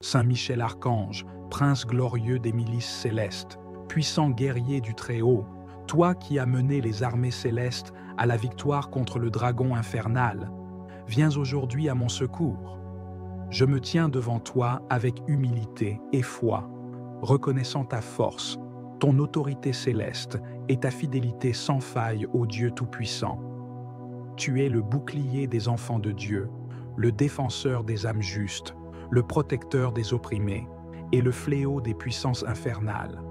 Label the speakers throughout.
Speaker 1: Saint Michel Archange, prince glorieux des milices célestes, puissant guerrier du Très-Haut, toi qui as mené les armées célestes à la victoire contre le dragon infernal, viens aujourd'hui à mon secours. Je me tiens devant toi avec humilité et foi, reconnaissant ta force, ton autorité céleste et ta fidélité sans faille au Dieu Tout-Puissant. Tu es le bouclier des enfants de Dieu, le défenseur des âmes justes, le protecteur des opprimés et le fléau des puissances infernales.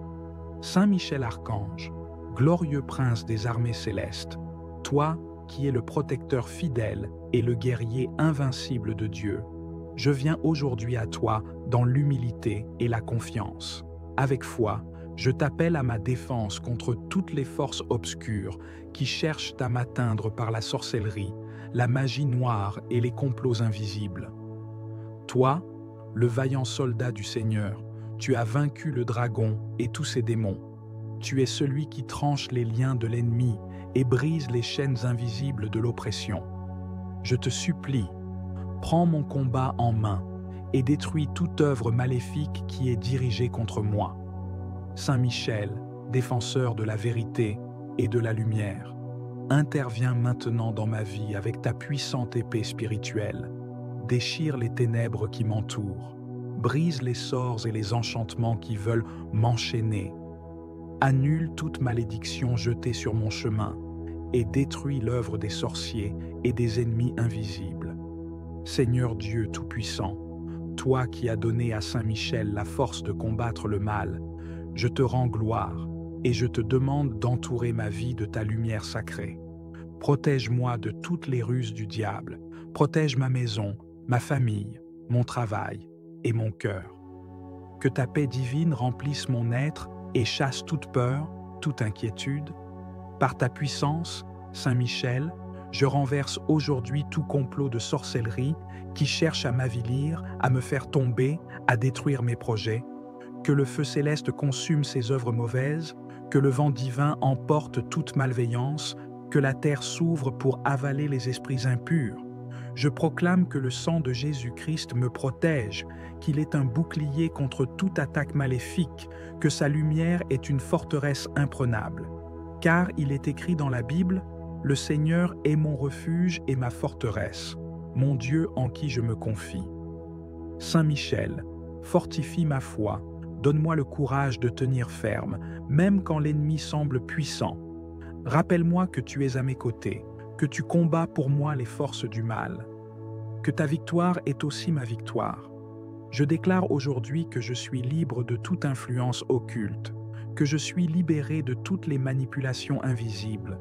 Speaker 1: Saint Michel Archange, glorieux prince des armées célestes, toi qui es le protecteur fidèle et le guerrier invincible de Dieu, je viens aujourd'hui à toi dans l'humilité et la confiance. Avec foi, je t'appelle à ma défense contre toutes les forces obscures qui cherchent à m'atteindre par la sorcellerie, la magie noire et les complots invisibles. Toi, le vaillant soldat du Seigneur, tu as vaincu le dragon et tous ses démons. Tu es celui qui tranche les liens de l'ennemi et brise les chaînes invisibles de l'oppression. Je te supplie, prends mon combat en main et détruis toute œuvre maléfique qui est dirigée contre moi. Saint Michel, défenseur de la vérité et de la lumière, interviens maintenant dans ma vie avec ta puissante épée spirituelle. Déchire les ténèbres qui m'entourent, brise les sorts et les enchantements qui veulent m'enchaîner. Annule toute malédiction jetée sur mon chemin et détruis l'œuvre des sorciers et des ennemis invisibles. Seigneur Dieu Tout-Puissant, toi qui as donné à Saint Michel la force de combattre le mal, je te rends gloire et je te demande d'entourer ma vie de ta lumière sacrée. Protège-moi de toutes les ruses du diable, protège ma maison, ma famille, mon travail et mon cœur. Que ta paix divine remplisse mon être et chasse toute peur, toute inquiétude. Par ta puissance, Saint Michel, je renverse aujourd'hui tout complot de sorcellerie qui cherche à m'avilir, à me faire tomber, à détruire mes projets. Que le feu céleste consume ces œuvres mauvaises, que le vent divin emporte toute malveillance, que la terre s'ouvre pour avaler les esprits impurs. Je proclame que le sang de Jésus-Christ me protège, qu'il est un bouclier contre toute attaque maléfique, que sa lumière est une forteresse imprenable. Car il est écrit dans la Bible, « Le Seigneur est mon refuge et ma forteresse, mon Dieu en qui je me confie. » Saint Michel, fortifie ma foi, donne-moi le courage de tenir ferme, même quand l'ennemi semble puissant. Rappelle-moi que tu es à mes côtés, que tu combats pour moi les forces du mal, que ta victoire est aussi ma victoire. Je déclare aujourd'hui que je suis libre de toute influence occulte, que je suis libéré de toutes les manipulations invisibles,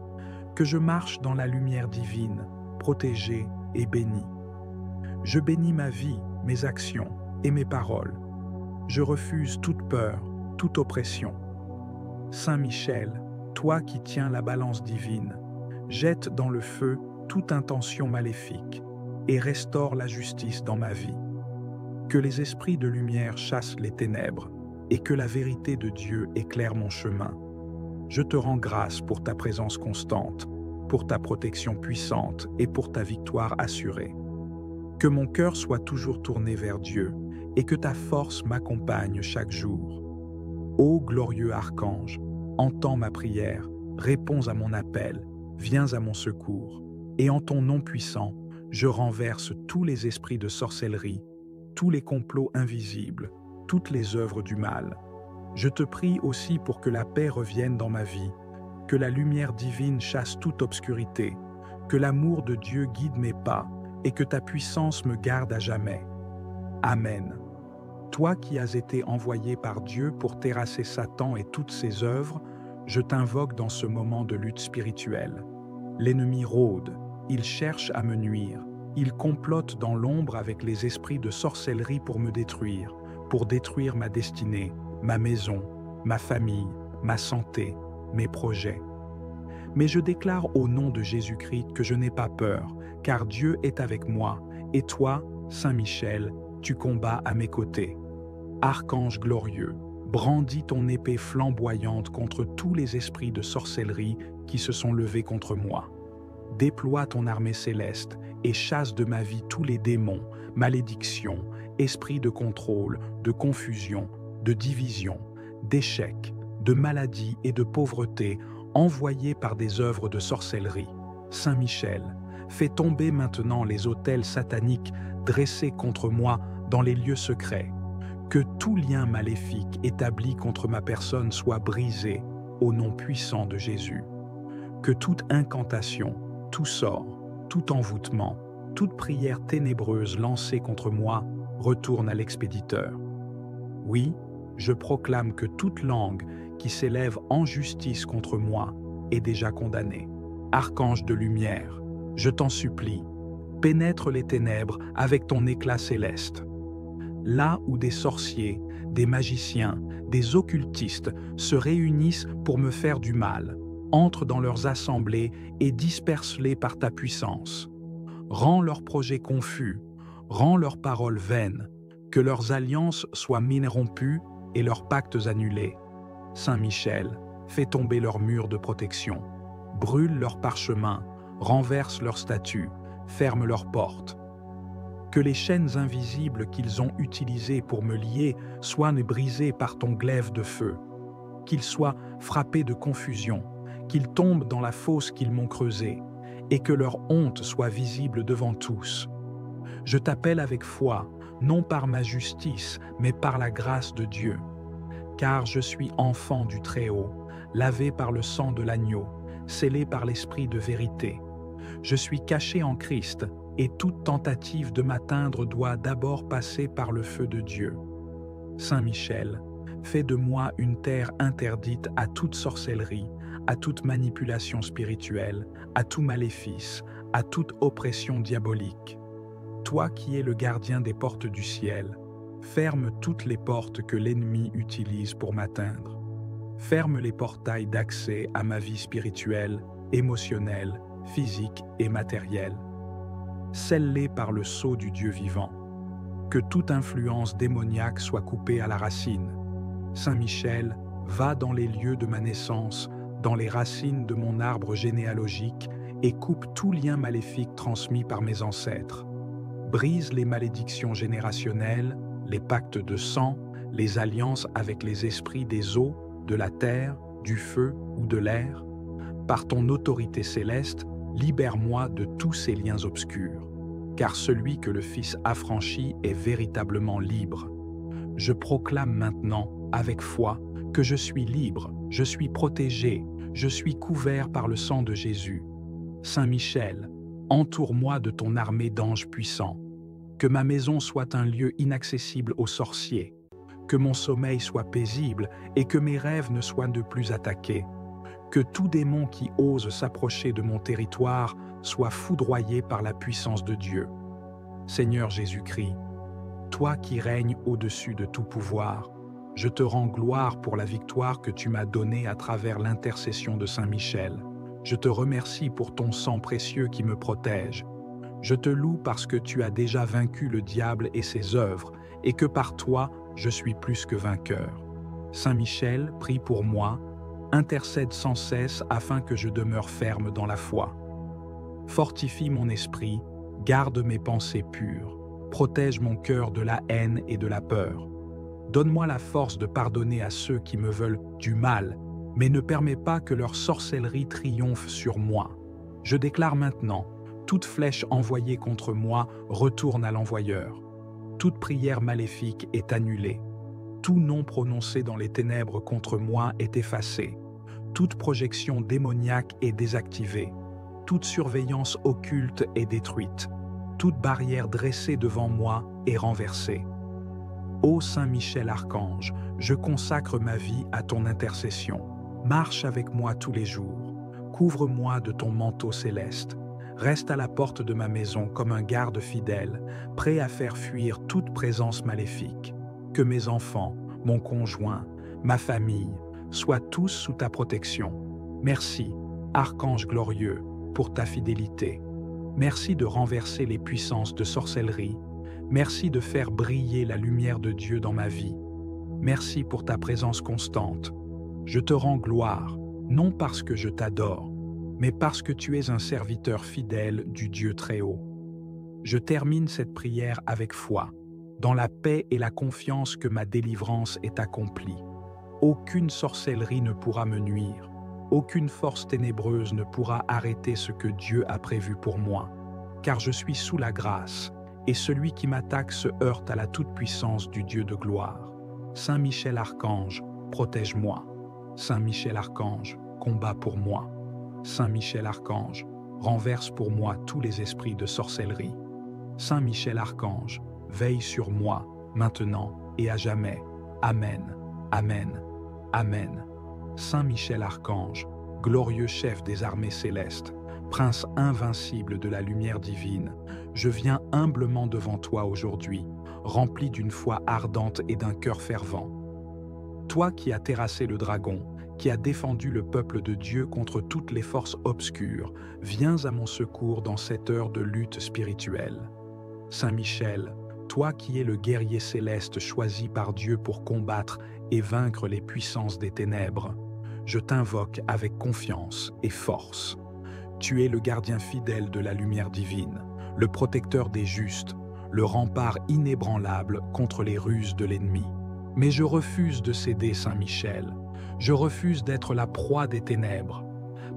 Speaker 1: que je marche dans la lumière divine, protégé et béni. Je bénis ma vie, mes actions et mes paroles. Je refuse toute peur, toute oppression. Saint Michel, toi qui tiens la balance divine, jette dans le feu toute intention maléfique et restaure la justice dans ma vie. Que les esprits de lumière chassent les ténèbres et que la vérité de Dieu éclaire mon chemin. Je te rends grâce pour ta présence constante, pour ta protection puissante et pour ta victoire assurée. Que mon cœur soit toujours tourné vers Dieu et que ta force m'accompagne chaque jour. Ô glorieux archange, entends ma prière, réponds à mon appel, viens à mon secours, et en ton nom puissant, je renverse tous les esprits de sorcellerie, tous les complots invisibles, toutes les œuvres du mal. Je te prie aussi pour que la paix revienne dans ma vie, que la lumière divine chasse toute obscurité, que l'amour de Dieu guide mes pas et que ta puissance me garde à jamais. Amen. Toi qui as été envoyé par Dieu pour terrasser Satan et toutes ses œuvres, je t'invoque dans ce moment de lutte spirituelle. L'ennemi rôde, il cherche à me nuire, il complote dans l'ombre avec les esprits de sorcellerie pour me détruire, pour détruire ma destinée, ma maison, ma famille, ma santé, mes projets. Mais je déclare au nom de Jésus-Christ que je n'ai pas peur, car Dieu est avec moi, et toi, Saint Michel, tu combats à mes côtés. Archange glorieux, brandis ton épée flamboyante contre tous les esprits de sorcellerie qui se sont levés contre moi. Déploie ton armée céleste et chasse de ma vie tous les démons, malédictions esprit de contrôle, de confusion, de division, d'échec, de maladie et de pauvreté envoyés par des œuvres de sorcellerie. Saint Michel, fais tomber maintenant les autels sataniques dressés contre moi dans les lieux secrets. Que tout lien maléfique établi contre ma personne soit brisé au nom puissant de Jésus. Que toute incantation, tout sort, tout envoûtement, toute prière ténébreuse lancée contre moi retourne à l'expéditeur. Oui, je proclame que toute langue qui s'élève en justice contre moi est déjà condamnée. Archange de lumière, je t'en supplie, pénètre les ténèbres avec ton éclat céleste. Là où des sorciers, des magiciens, des occultistes se réunissent pour me faire du mal, entre dans leurs assemblées et disperse-les par ta puissance. Rends leurs projets confus, rends leurs paroles vaines, que leurs alliances soient rompues et leurs pactes annulés. Saint Michel, fais tomber leurs murs de protection, brûle leurs parchemins, renverse leurs statues, ferme leurs portes. Que les chaînes invisibles qu'ils ont utilisées pour me lier soient brisées par ton glaive de feu, qu'ils soient frappés de confusion, qu'ils tombent dans la fosse qu'ils m'ont creusée, et que leur honte soit visible devant tous. Je t'appelle avec foi, non par ma justice, mais par la grâce de Dieu. Car je suis enfant du Très-Haut, lavé par le sang de l'agneau, scellé par l'esprit de vérité. Je suis caché en Christ, et toute tentative de m'atteindre doit d'abord passer par le feu de Dieu. Saint Michel, fais de moi une terre interdite à toute sorcellerie, à toute manipulation spirituelle, à tout maléfice, à toute oppression diabolique. Toi qui es le gardien des portes du ciel, ferme toutes les portes que l'ennemi utilise pour m'atteindre. Ferme les portails d'accès à ma vie spirituelle, émotionnelle, physique et matérielle. Scelle-les par le sceau du Dieu vivant. Que toute influence démoniaque soit coupée à la racine. Saint Michel, va dans les lieux de ma naissance, dans les racines de mon arbre généalogique et coupe tout lien maléfique transmis par mes ancêtres. Brise les malédictions générationnelles, les pactes de sang, les alliances avec les esprits des eaux, de la terre, du feu ou de l'air. Par ton autorité céleste, libère-moi de tous ces liens obscurs, car celui que le Fils affranchit est véritablement libre. Je proclame maintenant, avec foi, que je suis libre, je suis protégé, je suis couvert par le sang de Jésus. Saint Michel, entoure-moi de ton armée d'anges puissants. Que ma maison soit un lieu inaccessible aux sorciers, que mon sommeil soit paisible et que mes rêves ne soient de plus attaqués. Que tout démon qui ose s'approcher de mon territoire soit foudroyé par la puissance de Dieu. Seigneur Jésus-Christ, toi qui règnes au-dessus de tout pouvoir, je te rends gloire pour la victoire que tu m'as donnée à travers l'intercession de Saint Michel. Je te remercie pour ton sang précieux qui me protège. Je te loue parce que tu as déjà vaincu le diable et ses œuvres, et que par toi, je suis plus que vainqueur. Saint Michel, prie pour moi, intercède sans cesse afin que je demeure ferme dans la foi. Fortifie mon esprit, garde mes pensées pures, protège mon cœur de la haine et de la peur. Donne-moi la force de pardonner à ceux qui me veulent du mal, mais ne permets pas que leur sorcellerie triomphe sur moi. Je déclare maintenant, toute flèche envoyée contre moi retourne à l'envoyeur. Toute prière maléfique est annulée. Tout nom prononcé dans les ténèbres contre moi est effacé. Toute projection démoniaque est désactivée. Toute surveillance occulte est détruite. Toute barrière dressée devant moi est renversée. Ô Saint Michel Archange, je consacre ma vie à ton intercession. Marche avec moi tous les jours. Couvre-moi de ton manteau céleste. Reste à la porte de ma maison comme un garde fidèle, prêt à faire fuir toute présence maléfique. Que mes enfants, mon conjoint, ma famille, soient tous sous ta protection. Merci, Archange glorieux, pour ta fidélité. Merci de renverser les puissances de sorcellerie. Merci de faire briller la lumière de Dieu dans ma vie. Merci pour ta présence constante. Je te rends gloire, non parce que je t'adore, mais parce que tu es un serviteur fidèle du Dieu Très-Haut. Je termine cette prière avec foi. dans la paix et la confiance que ma délivrance est accomplie. Aucune sorcellerie ne pourra me nuire, aucune force ténébreuse ne pourra arrêter ce que Dieu a prévu pour moi, car je suis sous la grâce, et celui qui m'attaque se heurte à la toute-puissance du Dieu de gloire. Saint Michel Archange, protège-moi. Saint Michel Archange, combat pour moi. Saint Michel Archange, renverse pour moi tous les esprits de sorcellerie. Saint Michel Archange, veille sur moi, maintenant et à jamais. Amen, Amen, Amen. Saint Michel Archange, glorieux chef des armées célestes, prince invincible de la lumière divine, je viens humblement devant toi aujourd'hui, rempli d'une foi ardente et d'un cœur fervent. Toi qui as terrassé le dragon, qui as défendu le peuple de Dieu contre toutes les forces obscures, viens à mon secours dans cette heure de lutte spirituelle. Saint Michel, toi qui es le guerrier céleste choisi par Dieu pour combattre et vaincre les puissances des ténèbres, je t'invoque avec confiance et force. Tu es le gardien fidèle de la lumière divine, le protecteur des justes, le rempart inébranlable contre les ruses de l'ennemi. Mais je refuse de céder, Saint Michel. Je refuse d'être la proie des ténèbres.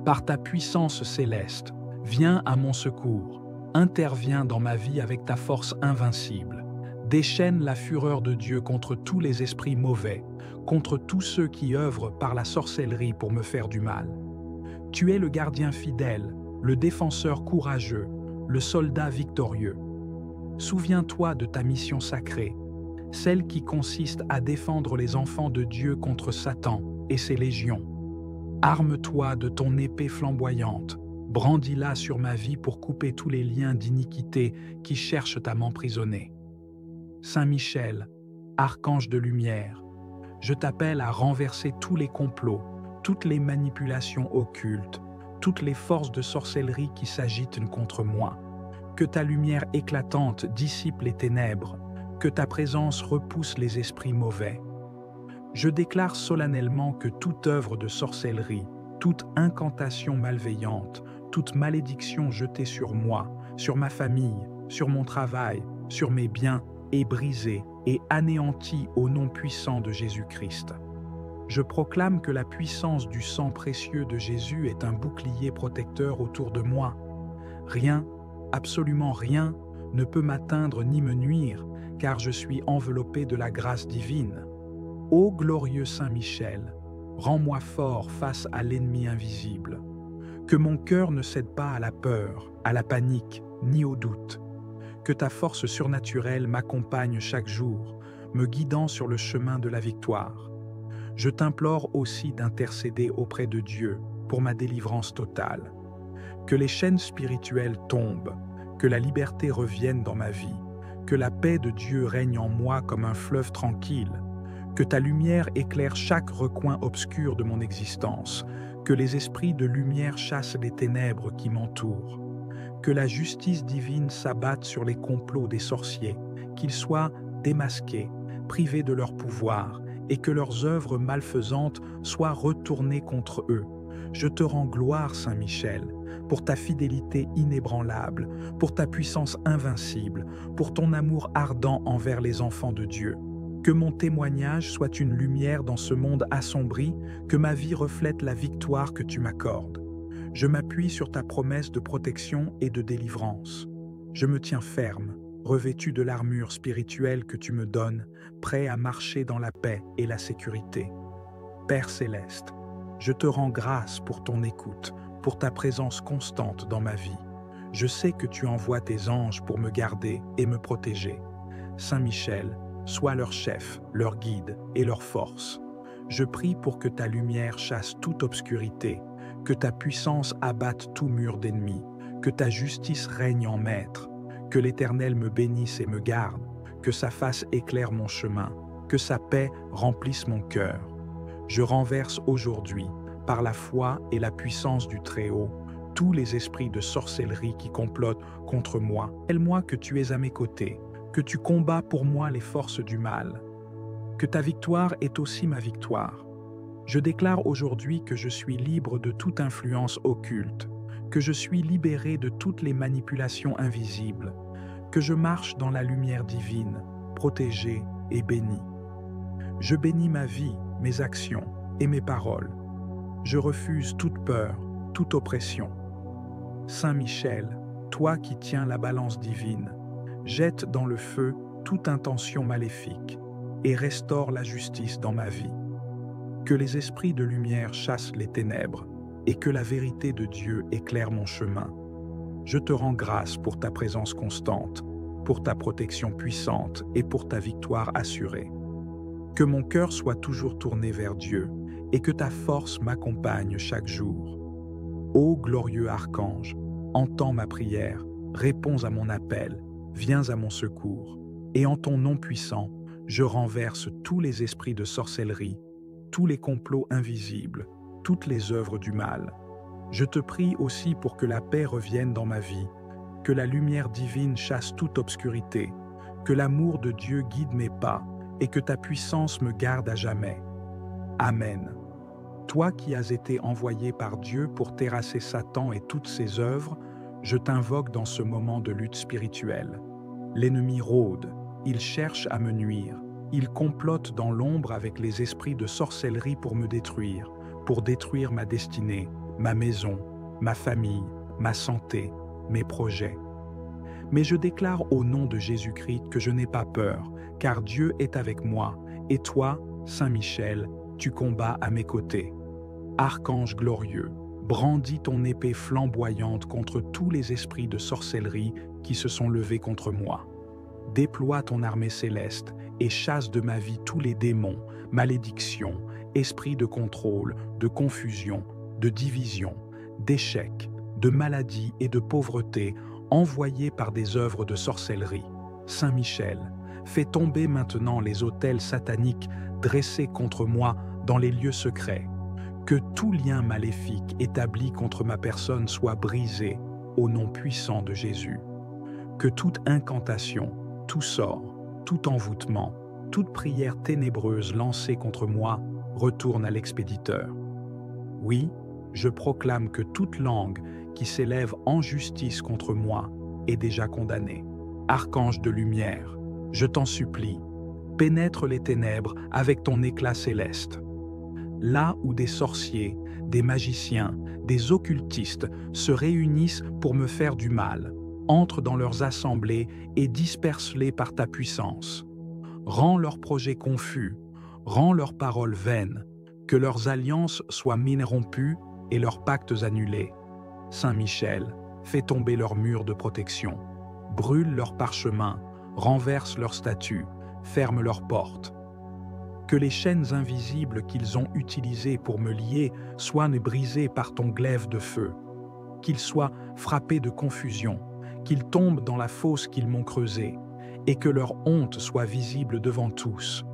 Speaker 1: Par ta puissance céleste, viens à mon secours. Interviens dans ma vie avec ta force invincible. Déchaîne la fureur de Dieu contre tous les esprits mauvais, contre tous ceux qui œuvrent par la sorcellerie pour me faire du mal. Tu es le gardien fidèle, le défenseur courageux, le soldat victorieux. Souviens-toi de ta mission sacrée, celle qui consiste à défendre les enfants de Dieu contre Satan et ses légions. Arme-toi de ton épée flamboyante, brandis-la sur ma vie pour couper tous les liens d'iniquité qui cherchent à m'emprisonner. Saint Michel, archange de lumière, je t'appelle à renverser tous les complots, toutes les manipulations occultes, toutes les forces de sorcellerie qui s'agitent contre moi. Que ta lumière éclatante dissipe les ténèbres, que ta présence repousse les esprits mauvais. Je déclare solennellement que toute œuvre de sorcellerie, toute incantation malveillante, toute malédiction jetée sur moi, sur ma famille, sur mon travail, sur mes biens, est brisée et anéantie au nom puissant de Jésus-Christ. Je proclame que la puissance du sang précieux de Jésus est un bouclier protecteur autour de moi. Rien, absolument rien, ne peut m'atteindre ni me nuire, car je suis enveloppé de la grâce divine. Ô glorieux Saint Michel, rends-moi fort face à l'ennemi invisible. Que mon cœur ne cède pas à la peur, à la panique, ni au doute. Que ta force surnaturelle m'accompagne chaque jour, me guidant sur le chemin de la victoire. Je t'implore aussi d'intercéder auprès de Dieu pour ma délivrance totale. Que les chaînes spirituelles tombent, que la liberté revienne dans ma vie, que la paix de Dieu règne en moi comme un fleuve tranquille, que ta lumière éclaire chaque recoin obscur de mon existence, que les esprits de lumière chassent les ténèbres qui m'entourent, que la justice divine s'abatte sur les complots des sorciers, qu'ils soient démasqués, privés de leur pouvoir, et que leurs œuvres malfaisantes soient retournées contre eux. Je te rends gloire, Saint Michel, pour ta fidélité inébranlable, pour ta puissance invincible, pour ton amour ardent envers les enfants de Dieu. Que mon témoignage soit une lumière dans ce monde assombri, que ma vie reflète la victoire que tu m'accordes. Je m'appuie sur ta promesse de protection et de délivrance. Je me tiens ferme, revêtu de l'armure spirituelle que tu me donnes, prêt à marcher dans la paix et la sécurité. Père céleste, je te rends grâce pour ton écoute, pour ta présence constante dans ma vie. Je sais que tu envoies tes anges pour me garder et me protéger. Saint Michel, sois leur chef, leur guide et leur force. Je prie pour que ta lumière chasse toute obscurité, que ta puissance abatte tout mur d'ennemis, que ta justice règne en maître, que l'Éternel me bénisse et me garde, que sa face éclaire mon chemin, que sa paix remplisse mon cœur. Je renverse aujourd'hui, par la foi et la puissance du Très-Haut, tous les esprits de sorcellerie qui complotent contre moi. Rappelle-moi que tu es à mes côtés, que tu combats pour moi les forces du mal, que ta victoire est aussi ma victoire. Je déclare aujourd'hui que je suis libre de toute influence occulte, que je suis libéré de toutes les manipulations invisibles, que je marche dans la lumière divine, protégé et béni. Je bénis ma vie, mes actions et mes paroles. Je refuse toute peur, toute oppression. Saint Michel, toi qui tiens la balance divine, jette dans le feu toute intention maléfique et restaure la justice dans ma vie. Que les esprits de lumière chassent les ténèbres et que la vérité de Dieu éclaire mon chemin. Je te rends grâce pour ta présence constante, pour ta protection puissante et pour ta victoire assurée. Que mon cœur soit toujours tourné vers Dieu et que ta force m'accompagne chaque jour. Ô glorieux archange, entends ma prière, réponds à mon appel, viens à mon secours, et en ton nom puissant, je renverse tous les esprits de sorcellerie, tous les complots invisibles, toutes les œuvres du mal. Je te prie aussi pour que la paix revienne dans ma vie, que la lumière divine chasse toute obscurité, que l'amour de Dieu guide mes pas et que ta puissance me garde à jamais. Amen. Toi qui as été envoyé par Dieu pour terrasser Satan et toutes ses œuvres, je t'invoque dans ce moment de lutte spirituelle. L'ennemi rôde, il cherche à me nuire, il complote dans l'ombre avec les esprits de sorcellerie pour me détruire, pour détruire ma destinée, ma maison, ma famille, ma santé, mes projets. Mais je déclare au nom de Jésus-Christ que je n'ai pas peur, car Dieu est avec moi, et toi, Saint Michel, tu combats à mes côtés. Archange glorieux, brandis ton épée flamboyante contre tous les esprits de sorcellerie qui se sont levés contre moi. Déploie ton armée céleste et chasse de ma vie tous les démons, malédictions, esprits de contrôle, de confusion, de division, d'échec, de maladie et de pauvreté envoyés par des œuvres de sorcellerie. Saint Michel, fais tomber maintenant les autels sataniques dressés contre moi dans les lieux secrets. Que tout lien maléfique établi contre ma personne soit brisé au nom puissant de Jésus. Que toute incantation, tout sort, tout envoûtement, toute prière ténébreuse lancée contre moi retourne à l'expéditeur. Oui, je proclame que toute langue qui s'élève en justice contre moi est déjà condamnée. Archange de lumière, je t'en supplie, pénètre les ténèbres avec ton éclat céleste. Là où des sorciers, des magiciens, des occultistes se réunissent pour me faire du mal, entre dans leurs assemblées et disperse-les par ta puissance. Rends leurs projets confus, rends leurs paroles vaines, que leurs alliances soient rompues et leurs pactes annulés. Saint Michel, fais tomber leurs murs de protection, brûle leurs parchemins, renverse leurs statues, ferme leurs portes. Que les chaînes invisibles qu'ils ont utilisées pour me lier soient brisées par ton glaive de feu, qu'ils soient frappés de confusion, qu'ils tombent dans la fosse qu'ils m'ont creusée, et que leur honte soit visible devant tous.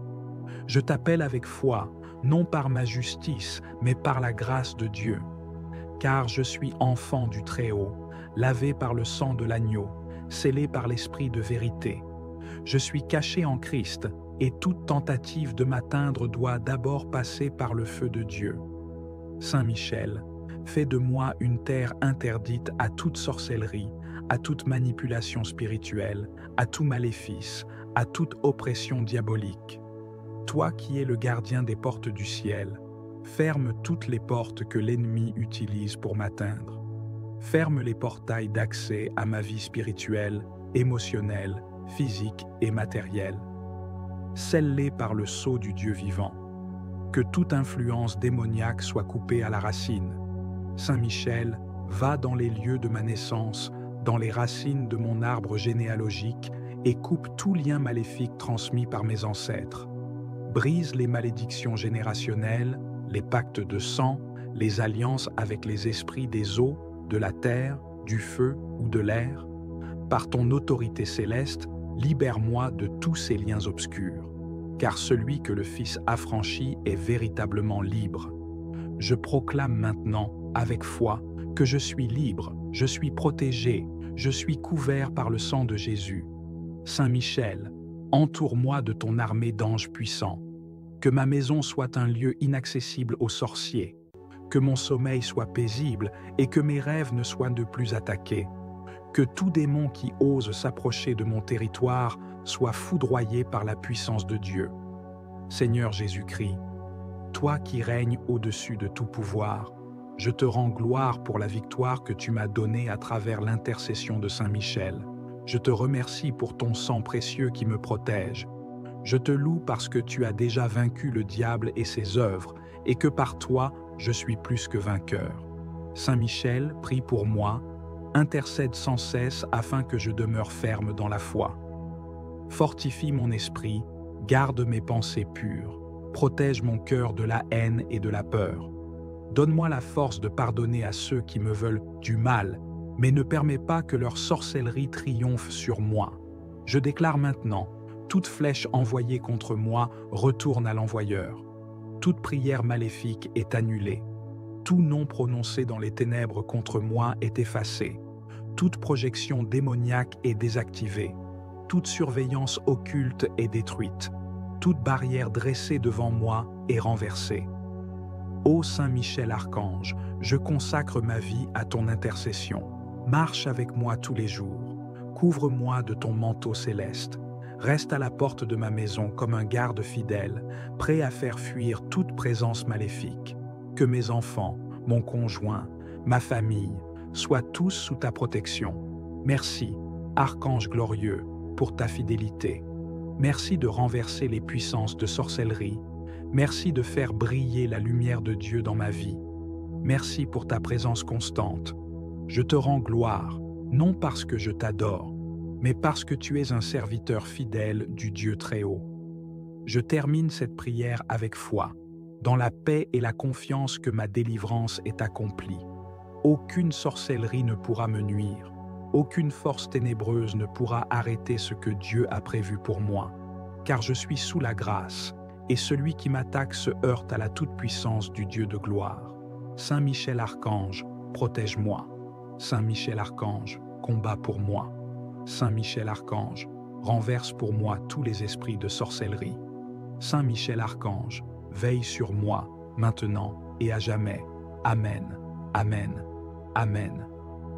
Speaker 1: Je t'appelle avec foi, non par ma justice, mais par la grâce de Dieu. Car je suis enfant du Très-Haut, lavé par le sang de l'agneau, scellé par l'esprit de vérité. Je suis caché en Christ, et toute tentative de m'atteindre doit d'abord passer par le feu de Dieu. Saint Michel, fais de moi une terre interdite à toute sorcellerie, à toute manipulation spirituelle, à tout maléfice, à toute oppression diabolique. Toi qui es le gardien des portes du ciel, ferme toutes les portes que l'ennemi utilise pour m'atteindre. Ferme les portails d'accès à ma vie spirituelle, émotionnelle, physique et matérielle. Scelle-les par le sceau du Dieu vivant. Que toute influence démoniaque soit coupée à la racine. Saint Michel, va dans les lieux de ma naissance, dans les racines de mon arbre généalogique et coupe tout lien maléfique transmis par mes ancêtres. Brise les malédictions générationnelles, les pactes de sang, les alliances avec les esprits des eaux, de la terre, du feu ou de l'air. Par ton autorité céleste, libère-moi de tous ces liens obscurs, car celui que le Fils affranchit est véritablement libre. Je proclame maintenant, avec foi, que je suis libre, je suis protégé, je suis couvert par le sang de Jésus. Saint Michel, entoure-moi de ton armée d'anges puissants. Que ma maison soit un lieu inaccessible aux sorciers, que mon sommeil soit paisible et que mes rêves ne soient de plus attaqués. Que tout démon qui ose s'approcher de mon territoire soit foudroyé par la puissance de Dieu. Seigneur Jésus-Christ, toi qui règnes au-dessus de tout pouvoir, je te rends gloire pour la victoire que tu m'as donnée à travers l'intercession de Saint Michel. Je te remercie pour ton sang précieux qui me protège. Je te loue parce que tu as déjà vaincu le diable et ses œuvres, et que par toi, je suis plus que vainqueur. Saint Michel, prie pour moi, intercède sans cesse afin que je demeure ferme dans la foi. Fortifie mon esprit, garde mes pensées pures, protège mon cœur de la haine et de la peur. Donne-moi la force de pardonner à ceux qui me veulent du mal, mais ne permets pas que leur sorcellerie triomphe sur moi. Je déclare maintenant, toute flèche envoyée contre moi retourne à l'envoyeur. Toute prière maléfique est annulée. Tout nom prononcé dans les ténèbres contre moi est effacé. Toute projection démoniaque est désactivée. Toute surveillance occulte est détruite. Toute barrière dressée devant moi est renversée. Ô Saint Michel Archange, je consacre ma vie à ton intercession. Marche avec moi tous les jours. Couvre-moi de ton manteau céleste. Reste à la porte de ma maison comme un garde fidèle, prêt à faire fuir toute présence maléfique. Que mes enfants, mon conjoint, ma famille, soient tous sous ta protection. Merci, Archange glorieux, pour ta fidélité. Merci de renverser les puissances de sorcellerie. Merci de faire briller la lumière de Dieu dans ma vie. Merci pour ta présence constante. Je te rends gloire, non parce que je t'adore, mais parce que tu es un serviteur fidèle du Dieu Très-Haut. Je termine cette prière avec foi, dans la paix et la confiance que ma délivrance est accomplie. Aucune sorcellerie ne pourra me nuire, aucune force ténébreuse ne pourra arrêter ce que Dieu a prévu pour moi, car je suis sous la grâce, et celui qui m'attaque se heurte à la toute-puissance du Dieu de gloire. Saint Michel Archange, protège-moi. Saint Michel Archange, combat pour moi. Saint Michel Archange, renverse pour moi tous les esprits de sorcellerie. Saint Michel Archange, veille sur moi, maintenant et à jamais. Amen, Amen, Amen.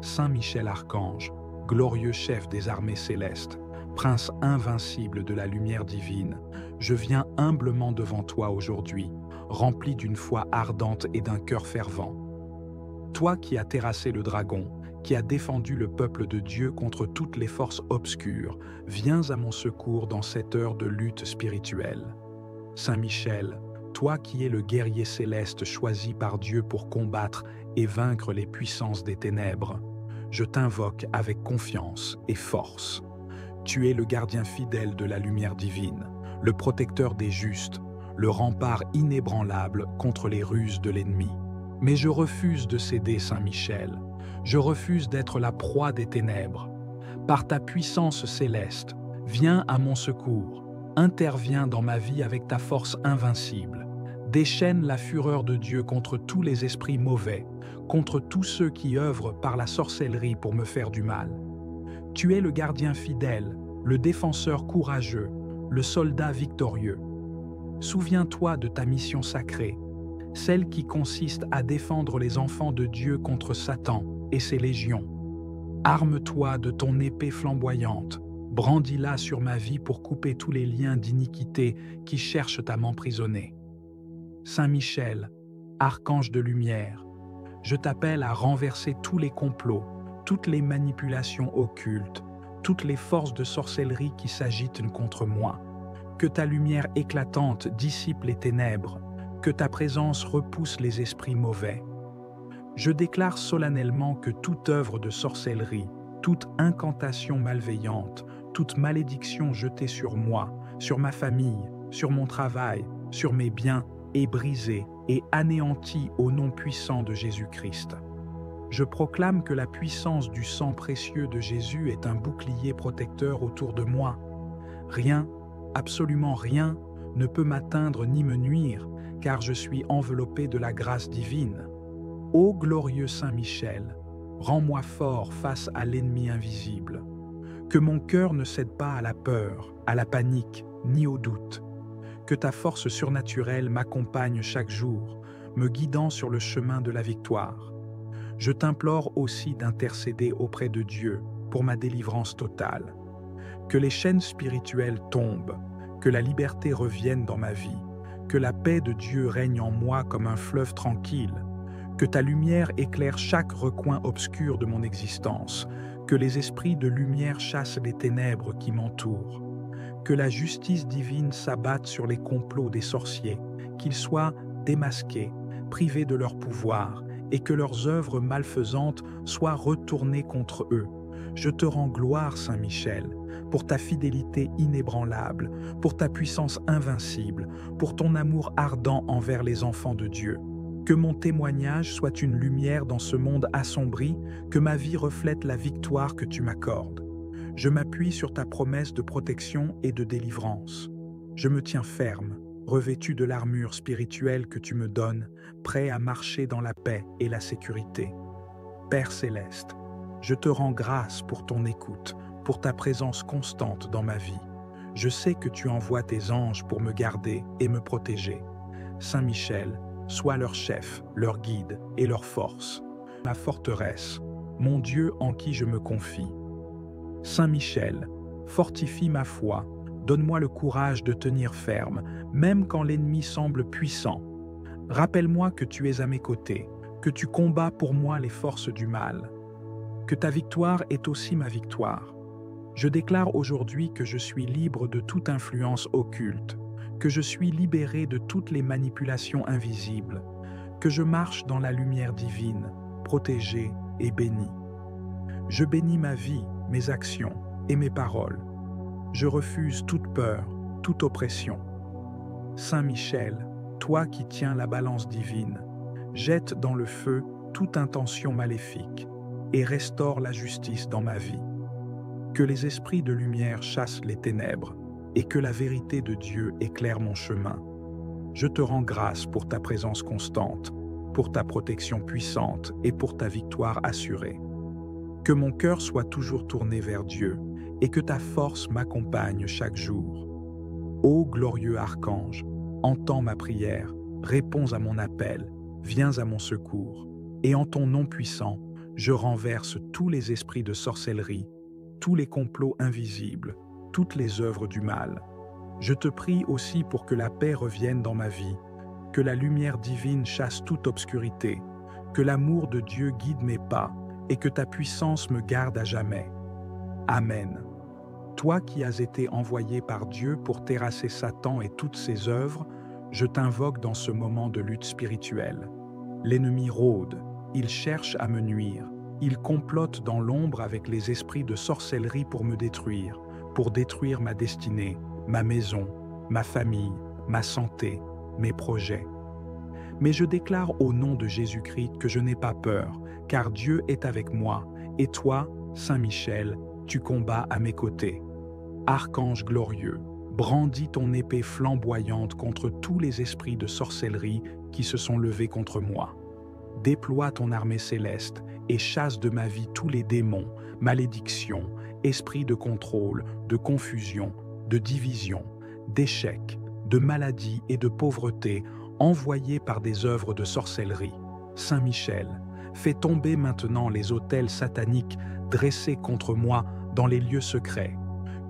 Speaker 1: Saint Michel Archange, glorieux chef des armées célestes, Prince invincible de la lumière divine, je viens humblement devant toi aujourd'hui, rempli d'une foi ardente et d'un cœur fervent. Toi qui as terrassé le dragon, qui as défendu le peuple de Dieu contre toutes les forces obscures, viens à mon secours dans cette heure de lutte spirituelle. Saint Michel, toi qui es le guerrier céleste choisi par Dieu pour combattre et vaincre les puissances des ténèbres, je t'invoque avec confiance et force. Tu es le gardien fidèle de la lumière divine, le protecteur des justes, le rempart inébranlable contre les ruses de l'ennemi. Mais je refuse de céder, Saint Michel. Je refuse d'être la proie des ténèbres. Par ta puissance céleste, viens à mon secours. Interviens dans ma vie avec ta force invincible. Déchaîne la fureur de Dieu contre tous les esprits mauvais, contre tous ceux qui œuvrent par la sorcellerie pour me faire du mal. Tu es le gardien fidèle, le défenseur courageux, le soldat victorieux. Souviens-toi de ta mission sacrée, celle qui consiste à défendre les enfants de Dieu contre Satan et ses légions. Arme-toi de ton épée flamboyante, brandis-la sur ma vie pour couper tous les liens d'iniquité qui cherchent à m'emprisonner. Saint Michel, archange de lumière, je t'appelle à renverser tous les complots, toutes les manipulations occultes, toutes les forces de sorcellerie qui s'agitent contre moi. Que ta lumière éclatante dissipe les ténèbres, que ta présence repousse les esprits mauvais. Je déclare solennellement que toute œuvre de sorcellerie, toute incantation malveillante, toute malédiction jetée sur moi, sur ma famille, sur mon travail, sur mes biens, est brisée et anéantie au nom puissant de Jésus-Christ. Je proclame que la puissance du sang précieux de Jésus est un bouclier protecteur autour de moi. Rien, absolument rien, ne peut m'atteindre ni me nuire, car je suis enveloppé de la grâce divine. Ô glorieux Saint Michel, rends-moi fort face à l'ennemi invisible. Que mon cœur ne cède pas à la peur, à la panique, ni au doute. Que ta force surnaturelle m'accompagne chaque jour, me guidant sur le chemin de la victoire. Je t'implore aussi d'intercéder auprès de Dieu pour ma délivrance totale. Que les chaînes spirituelles tombent, que la liberté revienne dans ma vie, que la paix de Dieu règne en moi comme un fleuve tranquille, que ta lumière éclaire chaque recoin obscur de mon existence, que les esprits de lumière chassent les ténèbres qui m'entourent, que la justice divine s'abatte sur les complots des sorciers, qu'ils soient démasqués, privés de leur pouvoir, et que leurs œuvres malfaisantes soient retournées contre eux. Je te rends gloire, Saint Michel, pour ta fidélité inébranlable, pour ta puissance invincible, pour ton amour ardent envers les enfants de Dieu. Que mon témoignage soit une lumière dans ce monde assombri, que ma vie reflète la victoire que tu m'accordes. Je m'appuie sur ta promesse de protection et de délivrance. Je me tiens ferme, revêtu de l'armure spirituelle que tu me donnes, prêt à marcher dans la paix et la sécurité. Père céleste, je te rends grâce pour ton écoute, pour ta présence constante dans ma vie. Je sais que tu envoies tes anges pour me garder et me protéger. Saint Michel, sois leur chef, leur guide et leur force, ma forteresse, mon Dieu en qui je me confie. Saint Michel, fortifie ma foi, donne-moi le courage de tenir ferme, même quand l'ennemi semble puissant. Rappelle-moi que tu es à mes côtés, que tu combats pour moi les forces du mal, que ta victoire est aussi ma victoire. Je déclare aujourd'hui que je suis libre de toute influence occulte, que je suis libéré de toutes les manipulations invisibles, que je marche dans la lumière divine, protégé et béni. Je bénis ma vie, mes actions et mes paroles. Je refuse toute peur, toute oppression. Saint Michel, toi qui tiens la balance divine, jette dans le feu toute intention maléfique et restaure la justice dans ma vie. Que les esprits de lumière chassent les ténèbres et que la vérité de Dieu éclaire mon chemin. Je te rends grâce pour ta présence constante, pour ta protection puissante et pour ta victoire assurée. Que mon cœur soit toujours tourné vers Dieu et que ta force m'accompagne chaque jour. Ô glorieux archange, entends ma prière, réponds à mon appel, viens à mon secours, et en ton nom puissant, je renverse tous les esprits de sorcellerie, tous les complots invisibles, toutes les œuvres du mal. Je te prie aussi pour que la paix revienne dans ma vie, que la lumière divine chasse toute obscurité, que l'amour de Dieu guide mes pas et que ta puissance me garde à jamais. Amen. Toi qui as été envoyé par Dieu pour terrasser Satan et toutes ses œuvres, je t'invoque dans ce moment de lutte spirituelle. L'ennemi rôde, il cherche à me nuire, il complote dans l'ombre avec les esprits de sorcellerie pour me détruire, pour détruire ma destinée, ma maison, ma famille, ma santé, mes projets. Mais je déclare au nom de Jésus-Christ que je n'ai pas peur, car Dieu est avec moi, et toi, Saint Michel, tu combats à mes côtés. Archange glorieux, brandis ton épée flamboyante contre tous les esprits de sorcellerie qui se sont levés contre moi. Déploie ton armée céleste et chasse de ma vie tous les démons, malédictions, esprits de contrôle, de confusion, de division, d'échec, de maladie et de pauvreté envoyés par des œuvres de sorcellerie. Saint Michel, fais tomber maintenant les autels sataniques dressés contre moi dans les lieux secrets.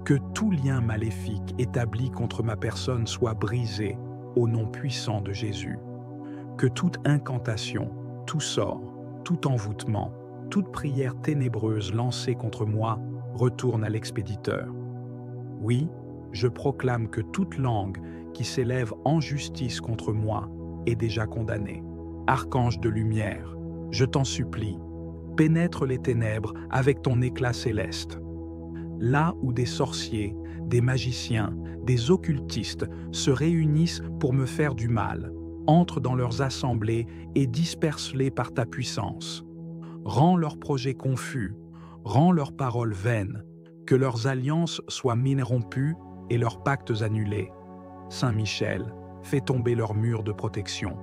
Speaker 1: Que tout lien maléfique établi contre ma personne soit brisé au nom puissant de Jésus. Que toute incantation, tout sort, tout envoûtement, toute prière ténébreuse lancée contre moi retourne à l'expéditeur. Oui, je proclame que toute langue qui s'élève en justice contre moi est déjà condamnée. Archange de lumière, je t'en supplie, pénètre les ténèbres avec ton éclat céleste. Là où des sorciers, des magiciens, des occultistes se réunissent pour me faire du mal, entre dans leurs assemblées et disperse-les par ta puissance. Rends leurs projets confus, rends leurs paroles vaines, que leurs alliances soient rompues et leurs pactes annulés. Saint Michel, fais tomber leurs murs de protection,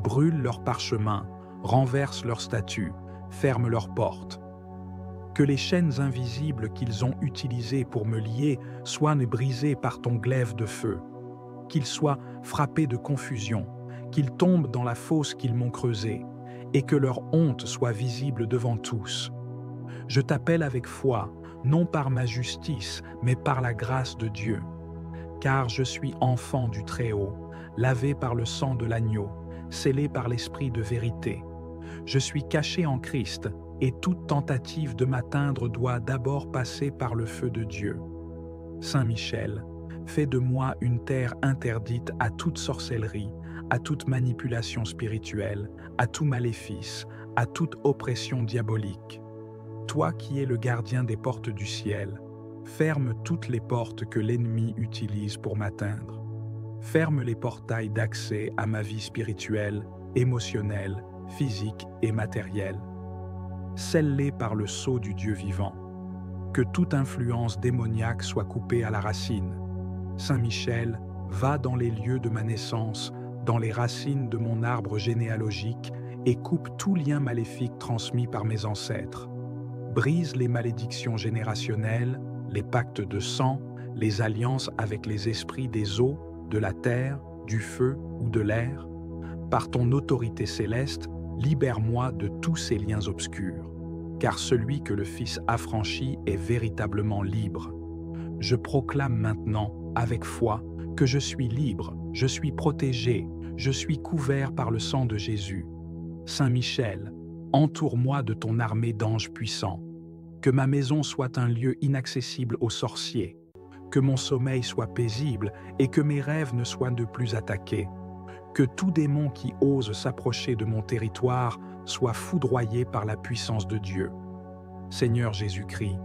Speaker 1: brûle leurs parchemins, renverse leurs statues, ferme leurs portes. Que les chaînes invisibles qu'ils ont utilisées pour me lier soient brisées par ton glaive de feu, qu'ils soient frappés de confusion, qu'ils tombent dans la fosse qu'ils m'ont creusée, et que leur honte soit visible devant tous. Je t'appelle avec foi, non par ma justice, mais par la grâce de Dieu. Car je suis enfant du Très-Haut, lavé par le sang de l'agneau, scellé par l'Esprit de vérité. Je suis caché en Christ, et toute tentative de m'atteindre doit d'abord passer par le feu de Dieu. Saint Michel, fais de moi une terre interdite à toute sorcellerie, à toute manipulation spirituelle, à tout maléfice, à toute oppression diabolique. Toi qui es le gardien des portes du ciel, ferme toutes les portes que l'ennemi utilise pour m'atteindre. Ferme les portails d'accès à ma vie spirituelle, émotionnelle, physique et matérielle. Scelle-les par le sceau du Dieu vivant. Que toute influence démoniaque soit coupée à la racine. Saint Michel, va dans les lieux de ma naissance, dans les racines de mon arbre généalogique et coupe tout lien maléfique transmis par mes ancêtres. Brise les malédictions générationnelles, les pactes de sang, les alliances avec les esprits des eaux, de la terre, du feu ou de l'air. Par ton autorité céleste, libère-moi de tous ces liens obscurs, car celui que le Fils affranchit est véritablement libre. Je proclame maintenant, avec foi, que je suis libre, je suis protégé, je suis couvert par le sang de Jésus. Saint Michel, entoure-moi de ton armée d'anges puissants. Que ma maison soit un lieu inaccessible aux sorciers, que mon sommeil soit paisible et que mes rêves ne soient de plus attaqués. Que tout démon qui ose s'approcher de mon territoire soit foudroyé par la puissance de Dieu. Seigneur Jésus-Christ,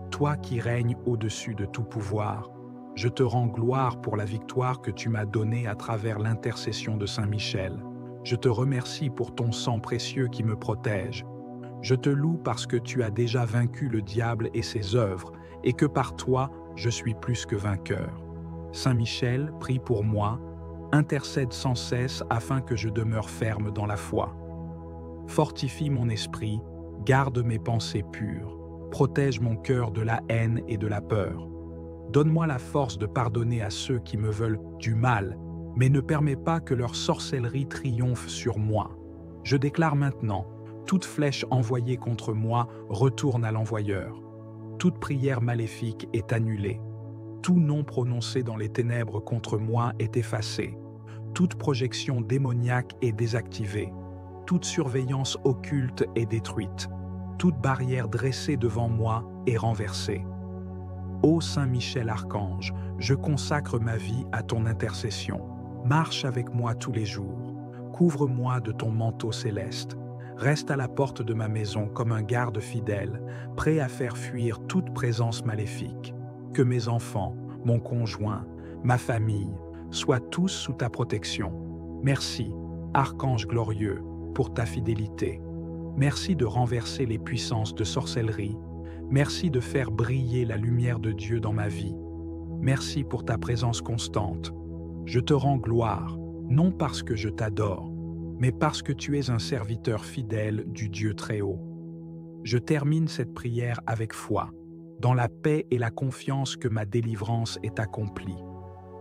Speaker 1: toi qui règnes au-dessus de tout pouvoir, je te rends gloire pour la victoire que tu m'as donnée à travers l'intercession de Saint Michel. Je te remercie pour ton sang précieux qui me protège. Je te loue parce que tu as déjà vaincu le diable et ses œuvres, et que par toi, je suis plus que vainqueur. Saint Michel, prie pour moi, intercède sans cesse afin que je demeure ferme dans la foi. Fortifie mon esprit, garde mes pensées pures, protège mon cœur de la haine et de la peur. Donne-moi la force de pardonner à ceux qui me veulent du mal, mais ne permets pas que leur sorcellerie triomphe sur moi. Je déclare maintenant, toute flèche envoyée contre moi retourne à l'envoyeur. Toute prière maléfique est annulée. Tout nom prononcé dans les ténèbres contre moi est effacé. Toute projection démoniaque est désactivée. Toute surveillance occulte est détruite. Toute barrière dressée devant moi est renversée. Ô Saint Michel Archange, je consacre ma vie à ton intercession. Marche avec moi tous les jours. Couvre-moi de ton manteau céleste. Reste à la porte de ma maison comme un garde fidèle, prêt à faire fuir toute présence maléfique. Que mes enfants, mon conjoint, ma famille, soient tous sous ta protection. Merci, Archange glorieux, pour ta fidélité. Merci de renverser les puissances de sorcellerie. Merci de faire briller la lumière de Dieu dans ma vie. Merci pour ta présence constante. Je te rends gloire, non parce que je t'adore, mais parce que tu es un serviteur fidèle du Dieu Très-Haut. Je termine cette prière avec foi, dans la paix et la confiance que ma délivrance est accomplie.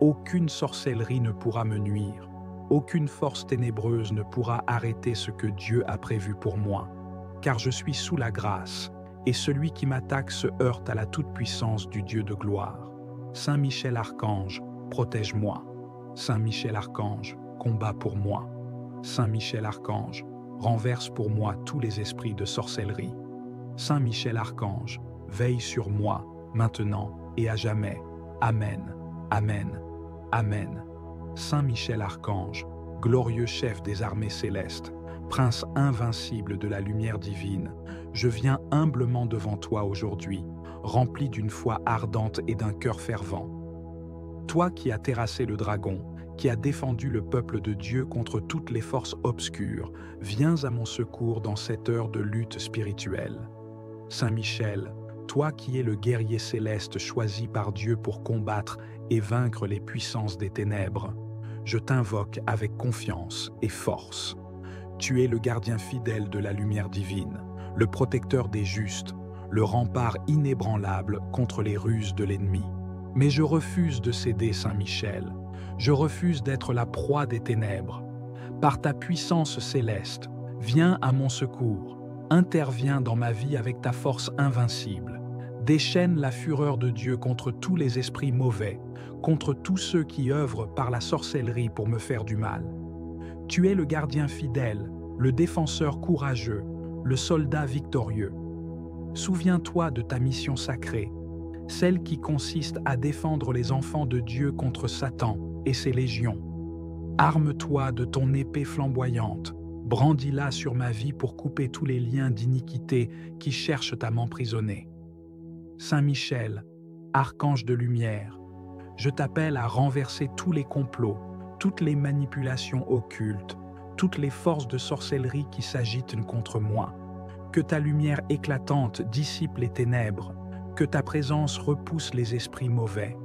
Speaker 1: Aucune sorcellerie ne pourra me nuire, aucune force ténébreuse ne pourra arrêter ce que Dieu a prévu pour moi, car je suis sous la grâce, et celui qui m'attaque se heurte à la toute-puissance du Dieu de gloire. Saint Michel Archange, protège-moi. Saint Michel Archange, combat pour moi. Saint Michel Archange, renverse pour moi tous les esprits de sorcellerie. Saint Michel Archange, veille sur moi, maintenant et à jamais. Amen, Amen, Amen. Saint Michel Archange, glorieux chef des armées célestes, Prince invincible de la lumière divine, je viens humblement devant toi aujourd'hui, rempli d'une foi ardente et d'un cœur fervent. Toi qui as terrassé le dragon, qui as défendu le peuple de Dieu contre toutes les forces obscures, viens à mon secours dans cette heure de lutte spirituelle. Saint Michel, toi qui es le guerrier céleste choisi par Dieu pour combattre et vaincre les puissances des ténèbres, je t'invoque avec confiance et force. Tu es le gardien fidèle de la lumière divine, le protecteur des justes, le rempart inébranlable contre les ruses de l'ennemi. Mais je refuse de céder, Saint Michel. Je refuse d'être la proie des ténèbres. Par ta puissance céleste, viens à mon secours. Interviens dans ma vie avec ta force invincible. Déchaîne la fureur de Dieu contre tous les esprits mauvais, contre tous ceux qui œuvrent par la sorcellerie pour me faire du mal. Tu es le gardien fidèle, le défenseur courageux, le soldat victorieux. Souviens-toi de ta mission sacrée, celle qui consiste à défendre les enfants de Dieu contre Satan et ses légions. Arme-toi de ton épée flamboyante, brandis-la sur ma vie pour couper tous les liens d'iniquité qui cherchent à m'emprisonner. Saint Michel, archange de lumière, je t'appelle à renverser tous les complots, toutes les manipulations occultes, toutes les forces de sorcellerie qui s'agitent contre moi. Que ta lumière éclatante dissipe les ténèbres, que ta présence repousse les esprits mauvais.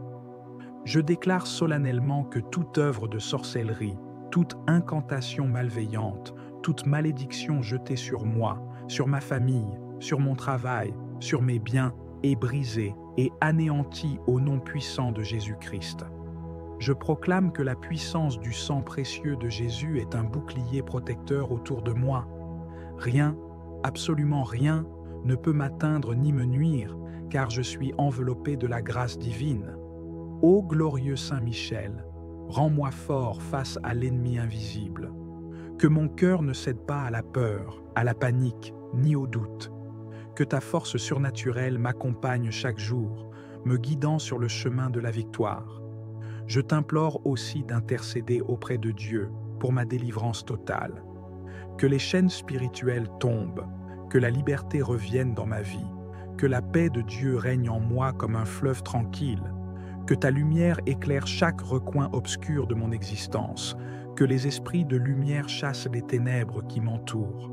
Speaker 1: Je déclare solennellement que toute œuvre de sorcellerie, toute incantation malveillante, toute malédiction jetée sur moi, sur ma famille, sur mon travail, sur mes biens, est brisée et anéantie au nom puissant de Jésus-Christ. Je proclame que la puissance du sang précieux de Jésus est un bouclier protecteur autour de moi. Rien, absolument rien, ne peut m'atteindre ni me nuire, car je suis enveloppé de la grâce divine. Ô glorieux Saint Michel, rends-moi fort face à l'ennemi invisible. Que mon cœur ne cède pas à la peur, à la panique, ni au doute. Que ta force surnaturelle m'accompagne chaque jour, me guidant sur le chemin de la victoire. Je t'implore aussi d'intercéder auprès de Dieu pour ma délivrance totale. Que les chaînes spirituelles tombent, que la liberté revienne dans ma vie, que la paix de Dieu règne en moi comme un fleuve tranquille, que ta lumière éclaire chaque recoin obscur de mon existence, que les esprits de lumière chassent les ténèbres qui m'entourent,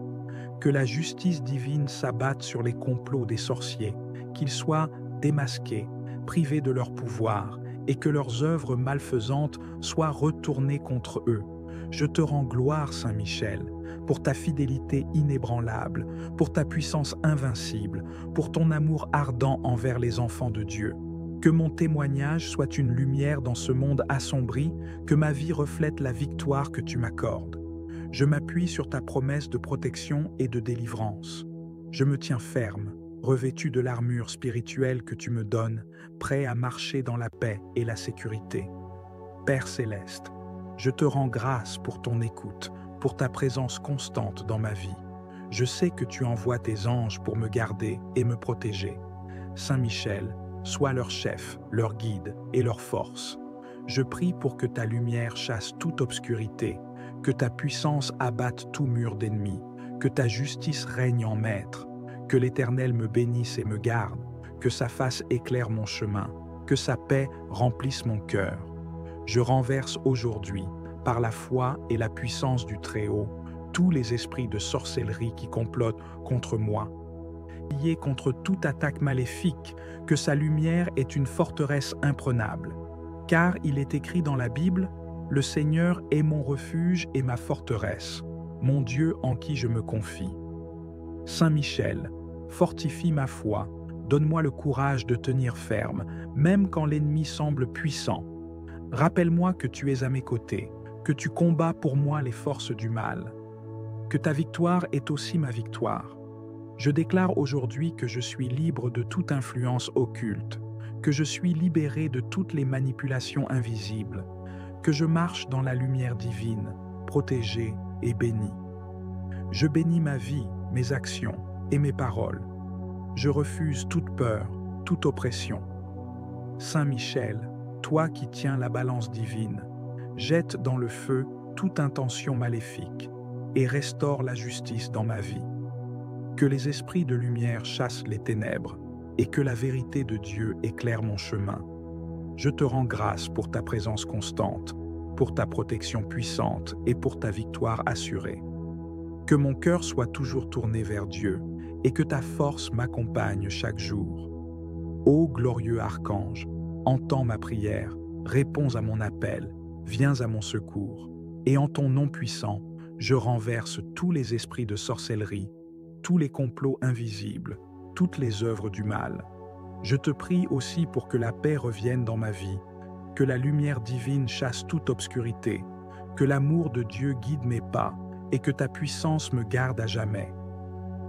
Speaker 1: que la justice divine s'abatte sur les complots des sorciers, qu'ils soient démasqués, privés de leur pouvoir, et que leurs œuvres malfaisantes soient retournées contre eux. Je te rends gloire, Saint Michel, pour ta fidélité inébranlable, pour ta puissance invincible, pour ton amour ardent envers les enfants de Dieu. Que mon témoignage soit une lumière dans ce monde assombri, que ma vie reflète la victoire que tu m'accordes. Je m'appuie sur ta promesse de protection et de délivrance. Je me tiens ferme, revêtu de l'armure spirituelle que tu me donnes, prêt à marcher dans la paix et la sécurité. Père céleste, je te rends grâce pour ton écoute, pour ta présence constante dans ma vie. Je sais que tu envoies tes anges pour me garder et me protéger. Saint Michel, sois leur chef, leur guide et leur force. Je prie pour que ta lumière chasse toute obscurité, que ta puissance abatte tout mur d'ennemis, que ta justice règne en maître, que l'Éternel me bénisse et me garde, que sa face éclaire mon chemin, que sa paix remplisse mon cœur. Je renverse aujourd'hui, par la foi et la puissance du Très-Haut, tous les esprits de sorcellerie qui complotent contre moi. Lié contre toute attaque maléfique, que sa lumière est une forteresse imprenable. Car il est écrit dans la Bible, « Le Seigneur est mon refuge et ma forteresse, mon Dieu en qui je me confie. » Saint Michel, fortifie ma foi, donne-moi le courage de tenir ferme, même quand l'ennemi semble puissant. Rappelle-moi que tu es à mes côtés, que tu combats pour moi les forces du mal, que ta victoire est aussi ma victoire. Je déclare aujourd'hui que je suis libre de toute influence occulte, que je suis libéré de toutes les manipulations invisibles, que je marche dans la lumière divine, protégé et béni. Je bénis ma vie, mes actions et mes paroles. Je refuse toute peur, toute oppression. Saint Michel, toi qui tiens la balance divine, jette dans le feu toute intention maléfique et restaure la justice dans ma vie. Que les esprits de lumière chassent les ténèbres et que la vérité de Dieu éclaire mon chemin. Je te rends grâce pour ta présence constante, pour ta protection puissante et pour ta victoire assurée. Que mon cœur soit toujours tourné vers Dieu et que ta force m'accompagne chaque jour. Ô glorieux archange, entends ma prière, réponds à mon appel, viens à mon secours, et en ton nom puissant, je renverse tous les esprits de sorcellerie, tous les complots invisibles, toutes les œuvres du mal. Je te prie aussi pour que la paix revienne dans ma vie, que la lumière divine chasse toute obscurité, que l'amour de Dieu guide mes pas et que ta puissance me garde à jamais.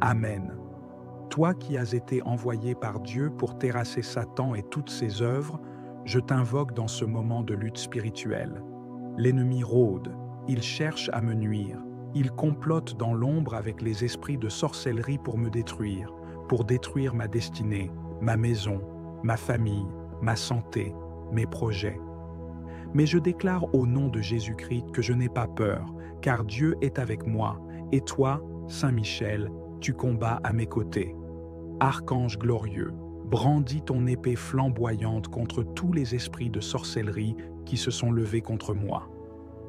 Speaker 1: Amen. Toi qui as été envoyé par Dieu pour terrasser Satan et toutes ses œuvres, je t'invoque dans ce moment de lutte spirituelle. L'ennemi rôde, il cherche à me nuire, il complote dans l'ombre avec les esprits de sorcellerie pour me détruire, pour détruire ma destinée, ma maison, ma famille, ma santé, mes projets. Mais je déclare au nom de Jésus-Christ que je n'ai pas peur, car Dieu est avec moi, et toi, Saint Michel, tu combats à mes côtés. Archange glorieux, brandis ton épée flamboyante contre tous les esprits de sorcellerie qui se sont levés contre moi.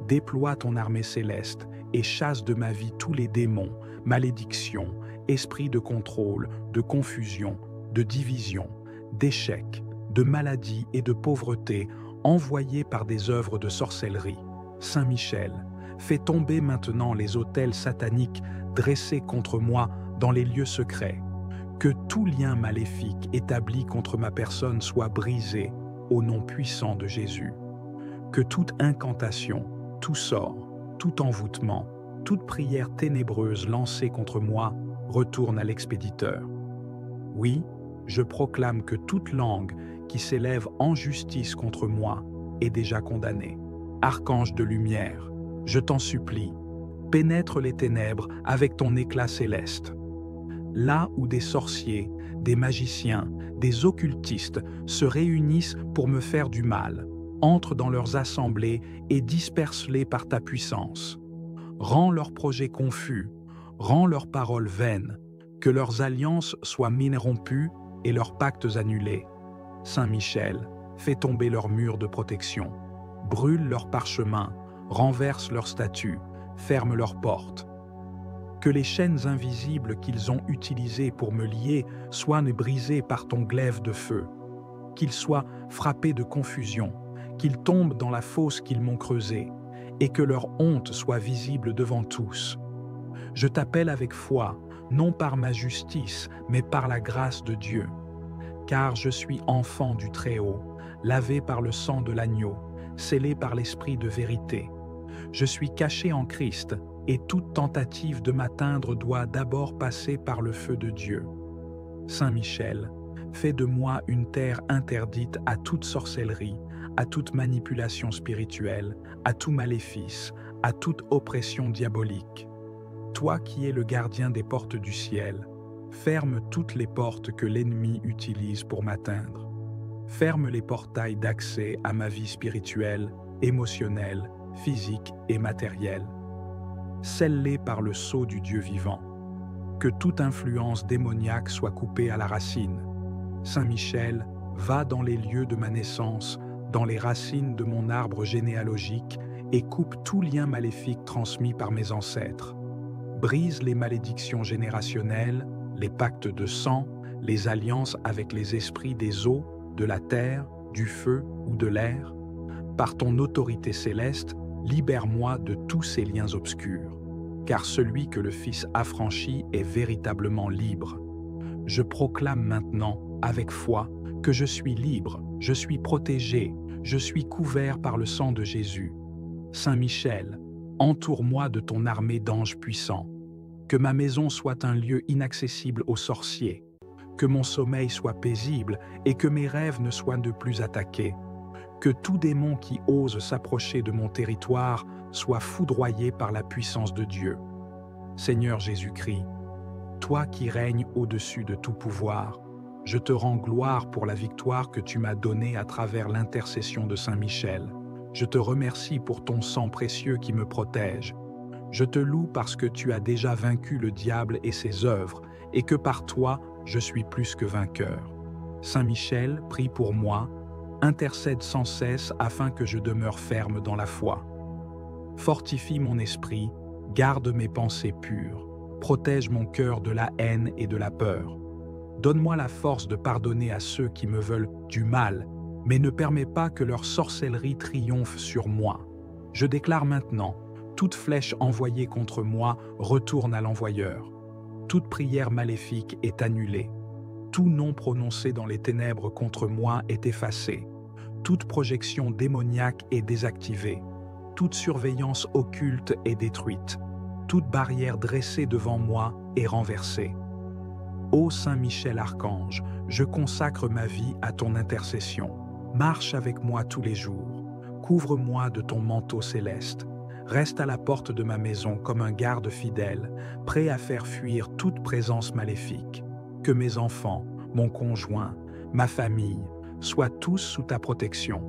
Speaker 1: Déploie ton armée céleste et chasse de ma vie tous les démons, malédictions, esprits de contrôle, de confusion, de division, d'échec, de maladie et de pauvreté envoyés par des œuvres de sorcellerie. Saint Michel, fais tomber maintenant les autels sataniques dressés contre moi dans les lieux secrets. Que tout lien maléfique établi contre ma personne soit brisé au nom puissant de Jésus. Que toute incantation, tout sort, tout envoûtement, toute prière ténébreuse lancée contre moi retourne à l'expéditeur. Oui, je proclame que toute langue qui s'élève en justice contre moi est déjà condamnée. Archange de lumière, je t'en supplie, pénètre les ténèbres avec ton éclat céleste. Là où des sorciers, des magiciens, des occultistes se réunissent pour me faire du mal, entre dans leurs assemblées et disperse-les par ta puissance. Rends leurs projets confus, rends leurs paroles vaines, que leurs alliances soient rompues et leurs pactes annulés. Saint Michel, fais tomber leurs murs de protection, brûle leurs parchemins, renverse leurs statues, ferme leurs portes. Que les chaînes invisibles qu'ils ont utilisées pour me lier soient brisées par ton glaive de feu, qu'ils soient frappés de confusion, qu'ils tombent dans la fosse qu'ils m'ont creusée, et que leur honte soit visible devant tous. Je t'appelle avec foi, non par ma justice, mais par la grâce de Dieu. Car je suis enfant du Très-Haut, lavé par le sang de l'agneau, scellé par l'Esprit de vérité. Je suis caché en Christ, et toute tentative de m'atteindre doit d'abord passer par le feu de Dieu. Saint Michel, fais de moi une terre interdite à toute sorcellerie, à toute manipulation spirituelle, à tout maléfice, à toute oppression diabolique. Toi qui es le gardien des portes du ciel, ferme toutes les portes que l'ennemi utilise pour m'atteindre. Ferme les portails d'accès à ma vie spirituelle, émotionnelle, physique et matérielle. Scelle-les par le sceau du Dieu vivant. Que toute influence démoniaque soit coupée à la racine. Saint Michel, va dans les lieux de ma naissance, dans les racines de mon arbre généalogique et coupe tout lien maléfique transmis par mes ancêtres. Brise les malédictions générationnelles, les pactes de sang, les alliances avec les esprits des eaux, de la terre, du feu ou de l'air. Par ton autorité céleste, libère-moi de tous ces liens obscurs, car celui que le Fils affranchit est véritablement libre. Je proclame maintenant, avec foi, que je suis libre, je suis protégé, je suis couvert par le sang de Jésus. Saint Michel, entoure-moi de ton armée d'anges puissants. Que ma maison soit un lieu inaccessible aux sorciers, que mon sommeil soit paisible et que mes rêves ne soient de plus attaqués. Que tout démon qui ose s'approcher de mon territoire soit foudroyé par la puissance de Dieu. Seigneur Jésus-Christ, toi qui règnes au-dessus de tout pouvoir, je te rends gloire pour la victoire que tu m'as donnée à travers l'intercession de Saint Michel. Je te remercie pour ton sang précieux qui me protège. Je te loue parce que tu as déjà vaincu le diable et ses œuvres, et que par toi, je suis plus que vainqueur. Saint Michel, prie pour moi, intercède sans cesse afin que je demeure ferme dans la foi. Fortifie mon esprit, garde mes pensées pures, protège mon cœur de la haine et de la peur. Donne-moi la force de pardonner à ceux qui me veulent du mal, mais ne permets pas que leur sorcellerie triomphe sur moi. Je déclare maintenant, toute flèche envoyée contre moi retourne à l'envoyeur. Toute prière maléfique est annulée. Tout nom prononcé dans les ténèbres contre moi est effacé. Toute projection démoniaque est désactivée. Toute surveillance occulte est détruite. Toute barrière dressée devant moi et renversé. Ô Saint Michel Archange, je consacre ma vie à ton intercession. Marche avec moi tous les jours. Couvre-moi de ton manteau céleste. Reste à la porte de ma maison comme un garde fidèle, prêt à faire fuir toute présence maléfique. Que mes enfants, mon conjoint, ma famille, soient tous sous ta protection.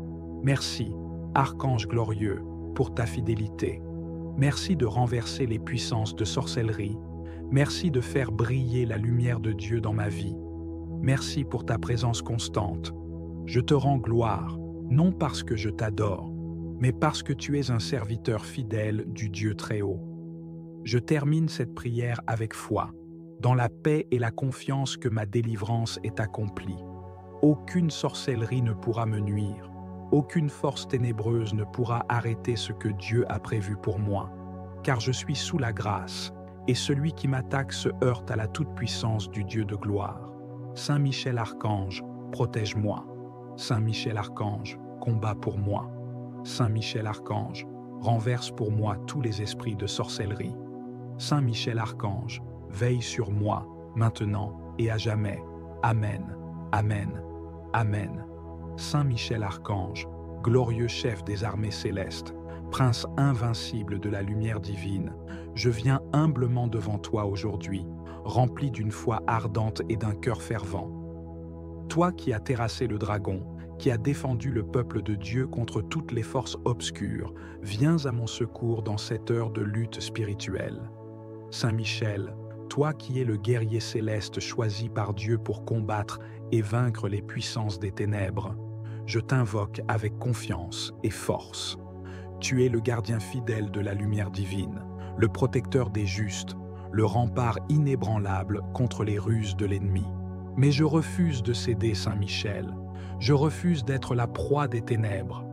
Speaker 1: Merci, Archange glorieux, pour ta fidélité. Merci de renverser les puissances de sorcellerie. Merci de faire briller la lumière de Dieu dans ma vie. Merci pour ta présence constante. Je te rends gloire, non parce que je t'adore, mais parce que tu es un serviteur fidèle du Dieu Très-Haut. Je termine cette prière avec foi, dans la paix et la confiance que ma délivrance est accomplie. Aucune sorcellerie ne pourra me nuire, aucune force ténébreuse ne pourra arrêter ce que Dieu a prévu pour moi, car je suis sous la grâce, et celui qui m'attaque se heurte à la toute-puissance du Dieu de gloire. Saint Michel Archange, protège-moi. Saint Michel Archange, combat pour moi. Saint Michel Archange, renverse pour moi tous les esprits de sorcellerie. Saint Michel Archange, veille sur moi, maintenant et à jamais. Amen, Amen, Amen. Saint Michel Archange, glorieux chef des armées célestes, Prince invincible de la lumière divine, je viens humblement devant toi aujourd'hui, rempli d'une foi ardente et d'un cœur fervent. Toi qui as terrassé le dragon, qui as défendu le peuple de Dieu contre toutes les forces obscures, viens à mon secours dans cette heure de lutte spirituelle. Saint Michel, toi qui es le guerrier céleste choisi par Dieu pour combattre et vaincre les puissances des ténèbres, je t'invoque avec confiance et force. Tu es le gardien fidèle de la lumière divine, le protecteur des justes, le rempart inébranlable contre les ruses de l'ennemi. Mais je refuse de céder, Saint Michel. Je refuse d'être la proie des ténèbres.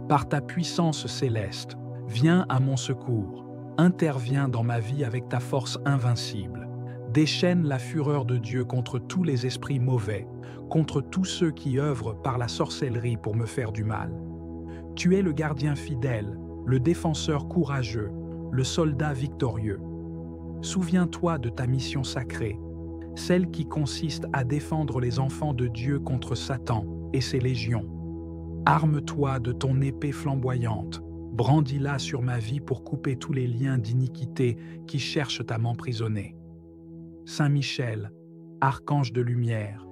Speaker 1: Par ta puissance céleste, viens à mon secours. Interviens dans ma vie avec ta force invincible. Déchaîne la fureur de Dieu contre tous les esprits mauvais, contre tous ceux qui œuvrent par la sorcellerie pour me faire du mal. Tu es le gardien fidèle, le défenseur courageux, le soldat victorieux. Souviens-toi de ta mission sacrée, celle qui consiste à défendre les enfants de Dieu contre Satan et ses légions. Arme-toi de ton épée flamboyante, brandis-la sur ma vie pour couper tous les liens d'iniquité qui cherchent à m'emprisonner. Saint Michel, archange de lumière,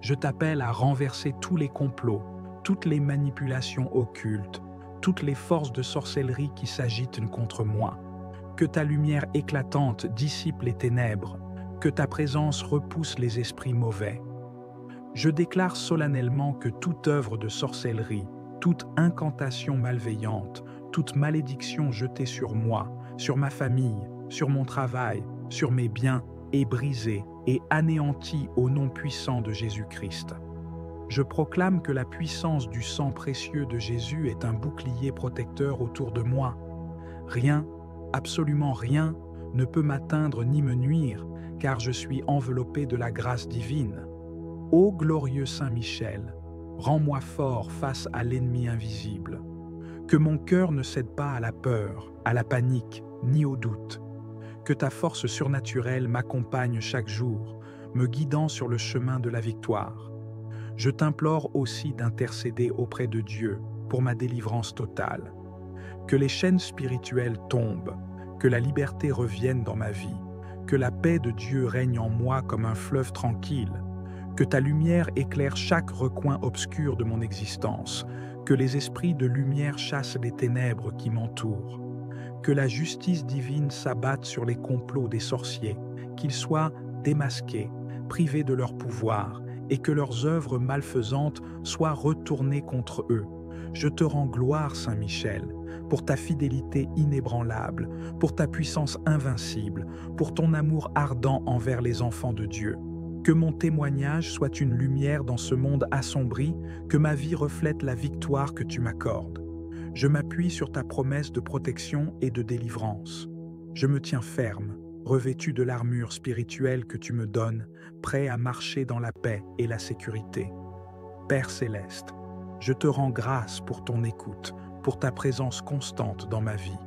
Speaker 1: je t'appelle à renverser tous les complots, toutes les manipulations occultes, toutes les forces de sorcellerie qui s'agitent contre moi. Que ta lumière éclatante dissipe les ténèbres, que ta présence repousse les esprits mauvais. Je déclare solennellement que toute œuvre de sorcellerie, toute incantation malveillante, toute malédiction jetée sur moi, sur ma famille, sur mon travail, sur mes biens, est brisée et anéantie au nom puissant de Jésus-Christ. Je proclame que la puissance du sang précieux de Jésus est un bouclier protecteur autour de moi. Rien, absolument rien, ne peut m'atteindre ni me nuire, car je suis enveloppé de la grâce divine. Ô glorieux Saint Michel, rends-moi fort face à l'ennemi invisible. Que mon cœur ne cède pas à la peur, à la panique, ni au doute. Que ta force surnaturelle m'accompagne chaque jour, me guidant sur le chemin de la victoire. Je t'implore aussi d'intercéder auprès de Dieu pour ma délivrance totale. Que les chaînes spirituelles tombent, que la liberté revienne dans ma vie, que la paix de Dieu règne en moi comme un fleuve tranquille, que ta lumière éclaire chaque recoin obscur de mon existence, que les esprits de lumière chassent les ténèbres qui m'entourent, que la justice divine s'abatte sur les complots des sorciers, qu'ils soient démasqués, privés de leur pouvoir, et que leurs œuvres malfaisantes soient retournées contre eux. Je te rends gloire, Saint Michel, pour ta fidélité inébranlable, pour ta puissance invincible, pour ton amour ardent envers les enfants de Dieu. Que mon témoignage soit une lumière dans ce monde assombri, que ma vie reflète la victoire que tu m'accordes. Je m'appuie sur ta promesse de protection et de délivrance. Je me tiens ferme, revêtu de l'armure spirituelle que tu me donnes, prêt à marcher dans la paix et la sécurité. Père céleste, je te rends grâce pour ton écoute, pour ta présence constante dans ma vie.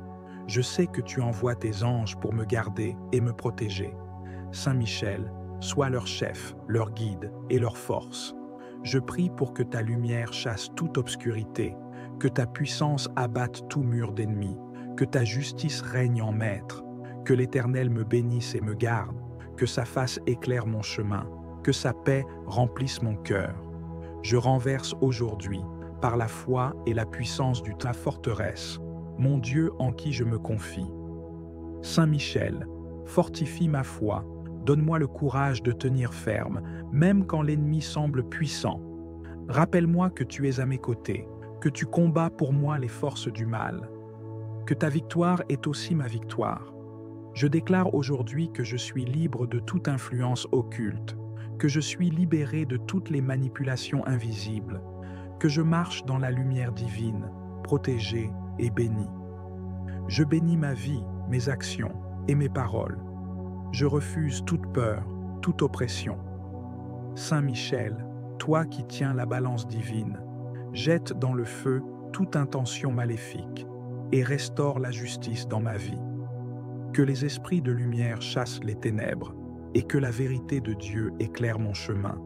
Speaker 1: Je sais que tu envoies tes anges pour me garder et me protéger. Saint Michel, sois leur chef, leur guide et leur force. Je prie pour que ta lumière chasse toute obscurité, que ta puissance abatte tout mur d'ennemis, que ta justice règne en maître, que l'Éternel me bénisse et me garde, que sa face éclaire mon chemin, que sa paix remplisse mon cœur. Je renverse aujourd'hui, par la foi et la puissance de ta forteresse, mon Dieu en qui je me confie. Saint Michel, fortifie ma foi, donne-moi le courage de tenir ferme, même quand l'ennemi semble puissant. Rappelle-moi que tu es à mes côtés, que tu combats pour moi les forces du mal, que ta victoire est aussi ma victoire. Je déclare aujourd'hui que je suis libre de toute influence occulte, que je suis libéré de toutes les manipulations invisibles, que je marche dans la lumière divine, protégé et béni. Je bénis ma vie, mes actions et mes paroles. Je refuse toute peur, toute oppression. Saint Michel, toi qui tiens la balance divine, jette dans le feu toute intention maléfique et restaure la justice dans ma vie. Que les esprits de lumière chassent les ténèbres et que la vérité de Dieu éclaire mon chemin.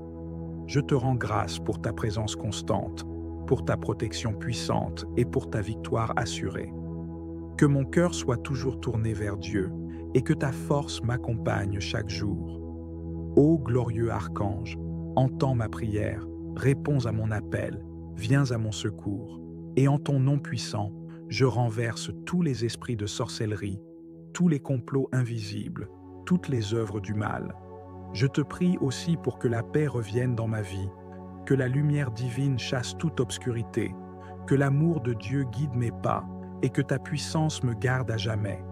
Speaker 1: Je te rends grâce pour ta présence constante, pour ta protection puissante et pour ta victoire assurée. Que mon cœur soit toujours tourné vers Dieu et que ta force m'accompagne chaque jour. Ô glorieux archange, entends ma prière, réponds à mon appel, viens à mon secours, et en ton nom puissant, je renverse tous les esprits de sorcellerie, tous les complots invisibles, toutes les œuvres du mal. Je te prie aussi pour que la paix revienne dans ma vie, que la lumière divine chasse toute obscurité, que l'amour de Dieu guide mes pas et que ta puissance me garde à jamais.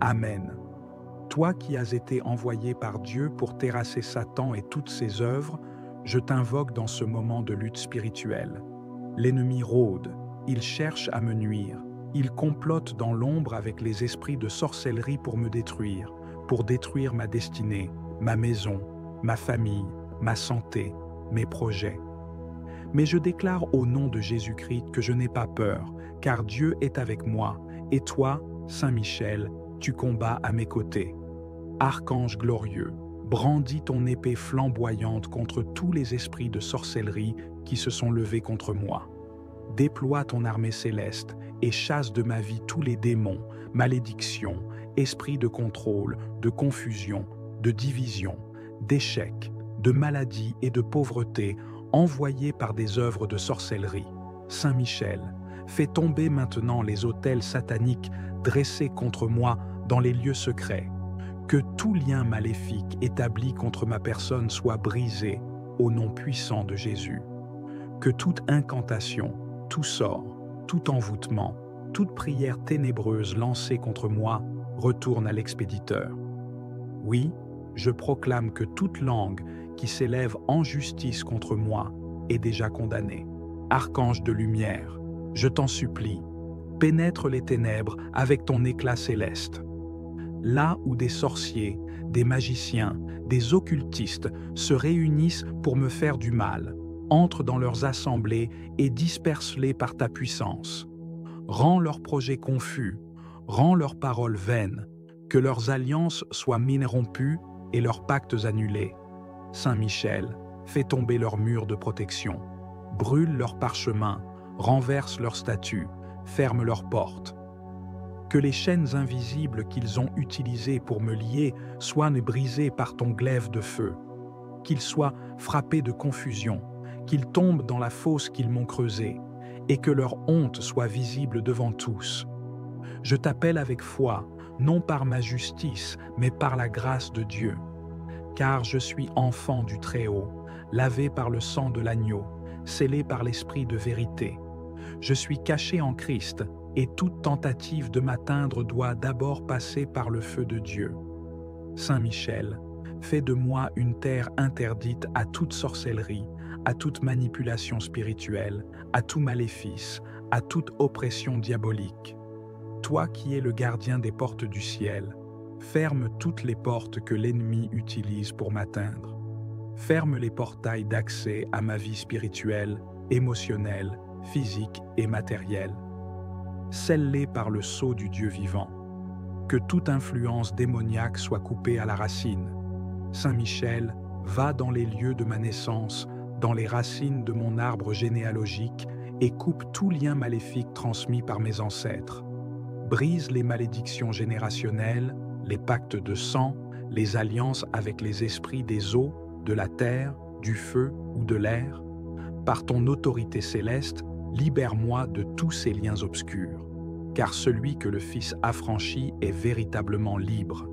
Speaker 1: Amen. Toi qui as été envoyé par Dieu pour terrasser Satan et toutes ses œuvres, je t'invoque dans ce moment de lutte spirituelle. L'ennemi rôde, il cherche à me nuire, il complote dans l'ombre avec les esprits de sorcellerie pour me détruire, pour détruire ma destinée, ma maison, ma famille, ma santé, mes projets. Mais je déclare au nom de Jésus-Christ que je n'ai pas peur, car Dieu est avec moi, et toi, Saint Michel, tu combats à mes côtés. Archange glorieux, brandis ton épée flamboyante contre tous les esprits de sorcellerie qui se sont levés contre moi. Déploie ton armée céleste et chasse de ma vie tous les démons, malédictions, esprits de contrôle, de confusion, de division, d'échec, de maladie et de pauvreté envoyés par des œuvres de sorcellerie. Saint Michel, fais tomber maintenant les autels sataniques dressés contre moi dans les lieux secrets. Que tout lien maléfique établi contre ma personne soit brisé au nom puissant de Jésus. Que toute incantation, tout sort, tout envoûtement, toute prière ténébreuse lancée contre moi retourne à l'expéditeur. Oui, je proclame que toute langue qui s'élève en justice contre moi est déjà condamnée. Archange de lumière, je t'en supplie, pénètre les ténèbres avec ton éclat céleste. Là où des sorciers, des magiciens, des occultistes se réunissent pour me faire du mal, entre dans leurs assemblées et disperse-les par ta puissance. Rends leurs projets confus, rends leurs paroles vaines, que leurs alliances soient rompues et leurs pactes annulés. Saint Michel, fais tomber leurs murs de protection, brûle leurs parchemins, renverse leurs statues, ferme leurs portes. Que les chaînes invisibles qu'ils ont utilisées pour me lier soient brisées par ton glaive de feu, qu'ils soient frappés de confusion, qu'ils tombent dans la fosse qu'ils m'ont creusée, et que leur honte soit visible devant tous. Je t'appelle avec foi, non par ma justice, mais par la grâce de Dieu. Car je suis enfant du Très-Haut, lavé par le sang de l'agneau, scellé par l'Esprit de vérité. Je suis caché en Christ, et toute tentative de m'atteindre doit d'abord passer par le feu de Dieu. Saint Michel, fais de moi une terre interdite à toute sorcellerie, à toute manipulation spirituelle, à tout maléfice, à toute oppression diabolique. Toi qui es le gardien des portes du ciel, ferme toutes les portes que l'ennemi utilise pour m'atteindre. Ferme les portails d'accès à ma vie spirituelle, émotionnelle, physique et matérielle. Scelle-les par le sceau du Dieu vivant. Que toute influence démoniaque soit coupée à la racine. Saint Michel, va dans les lieux de ma naissance, dans les racines de mon arbre généalogique, et coupe tout lien maléfique transmis par mes ancêtres. Brise les malédictions générationnelles, les pactes de sang, les alliances avec les esprits des eaux, de la terre, du feu ou de l'air. Par ton autorité céleste, libère-moi de tous ces liens obscurs, car celui que le Fils affranchit est véritablement libre.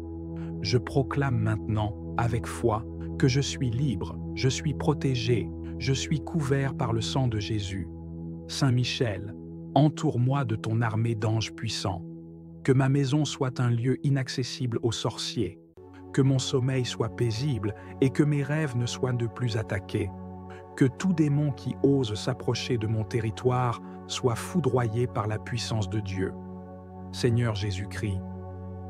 Speaker 1: Je proclame maintenant, avec foi, que je suis libre, je suis protégé, je suis couvert par le sang de Jésus. Saint Michel, entoure-moi de ton armée d'anges puissants. Que ma maison soit un lieu inaccessible aux sorciers, que mon sommeil soit paisible et que mes rêves ne soient de plus attaqués. Que tout démon qui ose s'approcher de mon territoire soit foudroyé par la puissance de Dieu. Seigneur Jésus-Christ,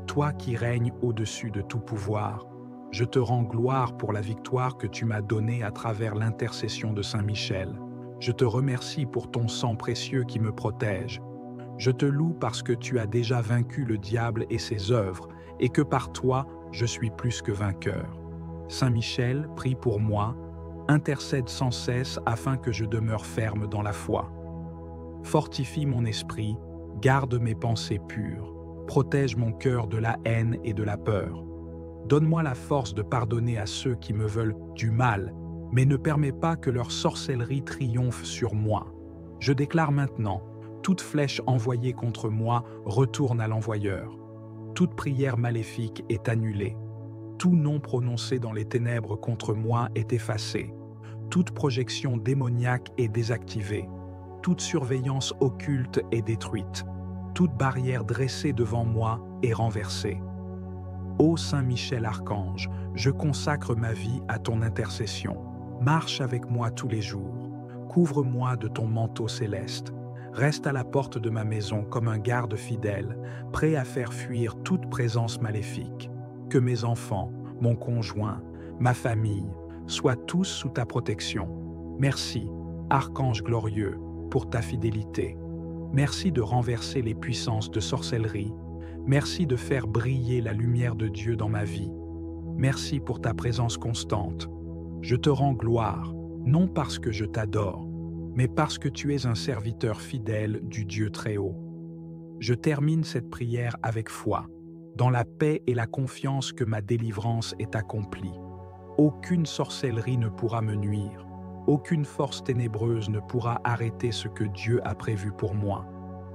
Speaker 1: toi qui règnes au-dessus de tout pouvoir, je te rends gloire pour la victoire que tu m'as donnée à travers l'intercession de Saint Michel. Je te remercie pour ton sang précieux qui me protège. Je te loue parce que tu as déjà vaincu le diable et ses œuvres, et que par toi, je suis plus que vainqueur. Saint Michel, prie pour moi, intercède sans cesse afin que je demeure ferme dans la foi. Fortifie mon esprit, garde mes pensées pures, protège mon cœur de la haine et de la peur. Donne-moi la force de pardonner à ceux qui me veulent du mal, mais ne permets pas que leur sorcellerie triomphe sur moi. Je déclare maintenant, toute flèche envoyée contre moi retourne à l'envoyeur. Toute prière maléfique est annulée. Tout nom prononcé dans les ténèbres contre moi est effacé. Toute projection démoniaque est désactivée. Toute surveillance occulte est détruite. Toute barrière dressée devant moi est renversée. Ô Saint Michel Archange, je consacre ma vie à ton intercession. Marche avec moi tous les jours. Couvre-moi de ton manteau céleste. Reste à la porte de ma maison comme un garde fidèle, prêt à faire fuir toute présence maléfique. Que mes enfants, mon conjoint, ma famille, soient tous sous ta protection. Merci, Archange glorieux, pour ta fidélité. Merci de renverser les puissances de sorcellerie. Merci de faire briller la lumière de Dieu dans ma vie. Merci pour ta présence constante. Je te rends gloire, non parce que je t'adore, mais parce que tu es un serviteur fidèle du Dieu Très-Haut. Je termine cette prière avec foi, dans la paix et la confiance que ma délivrance est accomplie. Aucune sorcellerie ne pourra me nuire, aucune force ténébreuse ne pourra arrêter ce que Dieu a prévu pour moi,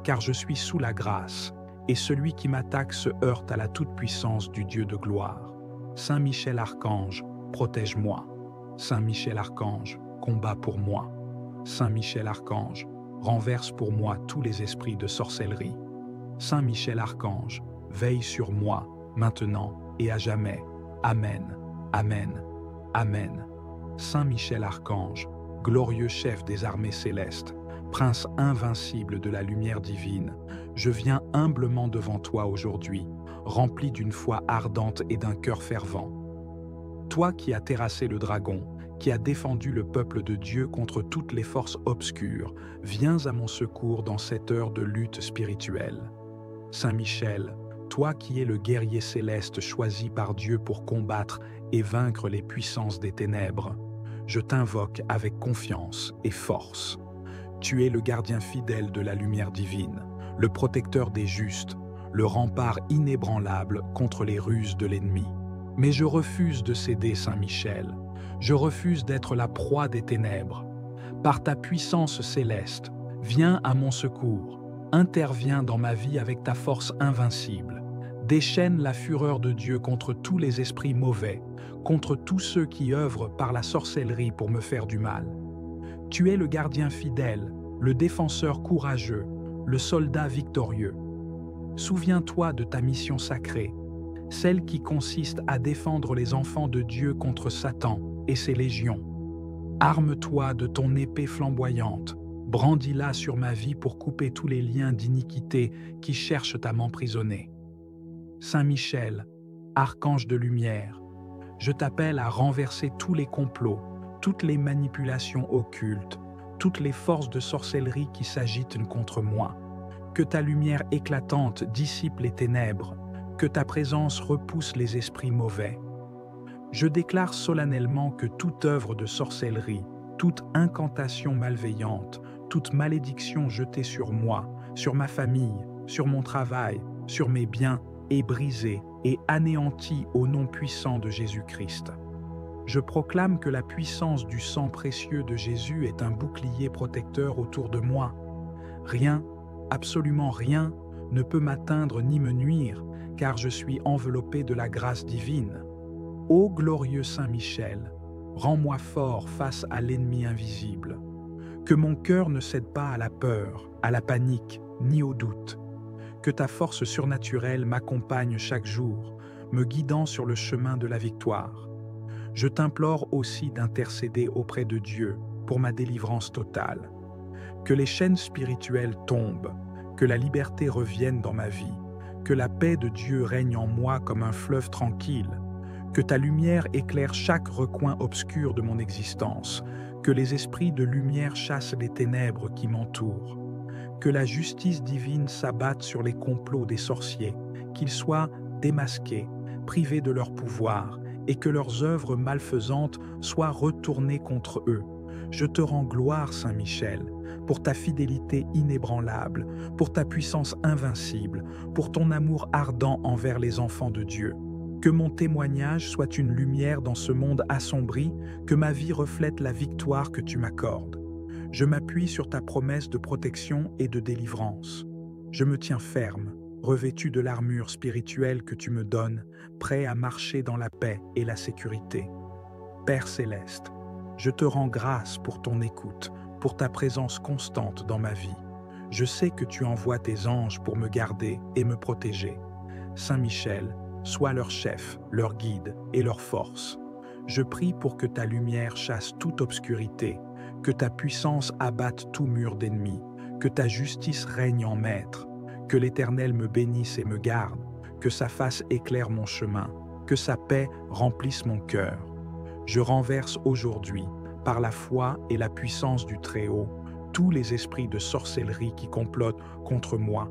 Speaker 1: car je suis sous la grâce, et celui qui m'attaque se heurte à la toute-puissance du Dieu de gloire. Saint Michel Archange, protège-moi. Saint Michel Archange, combat pour moi. Saint Michel Archange, renverse pour moi tous les esprits de sorcellerie. Saint Michel Archange, veille sur moi, maintenant et à jamais. Amen, Amen, Amen. Saint Michel Archange, glorieux chef des armées célestes, prince invincible de la lumière divine, je viens humblement devant toi aujourd'hui, rempli d'une foi ardente et d'un cœur fervent. Toi qui as terrassé le dragon, qui as défendu le peuple de Dieu contre toutes les forces obscures, viens à mon secours dans cette heure de lutte spirituelle. Saint Michel, toi qui es le guerrier céleste choisi par Dieu pour combattre et vaincre les puissances des ténèbres, je t'invoque avec confiance et force. Tu es le gardien fidèle de la lumière divine, le protecteur des justes, le rempart inébranlable contre les ruses de l'ennemi. Mais je refuse de céder, Saint Michel. Je refuse d'être la proie des ténèbres. Par ta puissance céleste, viens à mon secours, interviens dans ma vie avec ta force invincible. Déchaîne la fureur de Dieu contre tous les esprits mauvais, contre tous ceux qui œuvrent par la sorcellerie pour me faire du mal. Tu es le gardien fidèle, le défenseur courageux, le soldat victorieux. Souviens-toi de ta mission sacrée, celle qui consiste à défendre les enfants de Dieu contre Satan et ses légions. Arme-toi de ton épée flamboyante, brandis-la sur ma vie pour couper tous les liens d'iniquité qui cherchent à m'emprisonner. Saint Michel, archange de lumière, je t'appelle à renverser tous les complots, toutes les manipulations occultes, toutes les forces de sorcellerie qui s'agitent contre moi. Que ta lumière éclatante dissipe les ténèbres, que ta présence repousse les esprits mauvais. Je déclare solennellement que toute œuvre de sorcellerie, toute incantation malveillante, toute malédiction jetée sur moi, sur ma famille, sur mon travail, sur mes biens, est brisée et anéantie au nom puissant de Jésus-Christ. Je proclame que la puissance du sang précieux de Jésus est un bouclier protecteur autour de moi. Rien, absolument rien, ne peut m'atteindre ni me nuire, car je suis enveloppé de la grâce divine. Ô glorieux Saint Michel, rends-moi fort face à l'ennemi invisible. Que mon cœur ne cède pas à la peur, à la panique, ni au doute. Que ta force surnaturelle m'accompagne chaque jour, me guidant sur le chemin de la victoire. Je t'implore aussi d'intercéder auprès de Dieu pour ma délivrance totale. Que les chaînes spirituelles tombent, que la liberté revienne dans ma vie, que la paix de Dieu règne en moi comme un fleuve tranquille, que ta lumière éclaire chaque recoin obscur de mon existence, que les esprits de lumière chassent les ténèbres qui m'entourent, que la justice divine s'abatte sur les complots des sorciers, qu'ils soient démasqués, privés de leur pouvoir, et que leurs œuvres malfaisantes soient retournées contre eux. Je te rends gloire, Saint Michel, pour ta fidélité inébranlable, pour ta puissance invincible, pour ton amour ardent envers les enfants de Dieu. Que mon témoignage soit une lumière dans ce monde assombri, que ma vie reflète la victoire que tu m'accordes. Je m'appuie sur ta promesse de protection et de délivrance. Je me tiens ferme, revêtu de l'armure spirituelle que tu me donnes, prêt à marcher dans la paix et la sécurité. Père céleste, je te rends grâce pour ton écoute, pour ta présence constante dans ma vie. Je sais que tu envoies tes anges pour me garder et me protéger. Saint Michel, sois leur chef, leur guide et leur force. Je prie pour que ta lumière chasse toute obscurité, que ta puissance abatte tout mur d'ennemis, que ta justice règne en maître, que l'Éternel me bénisse et me garde, que sa face éclaire mon chemin, que sa paix remplisse mon cœur. Je renverse aujourd'hui, par la foi et la puissance du Très-Haut, tous les esprits de sorcellerie qui complotent contre moi,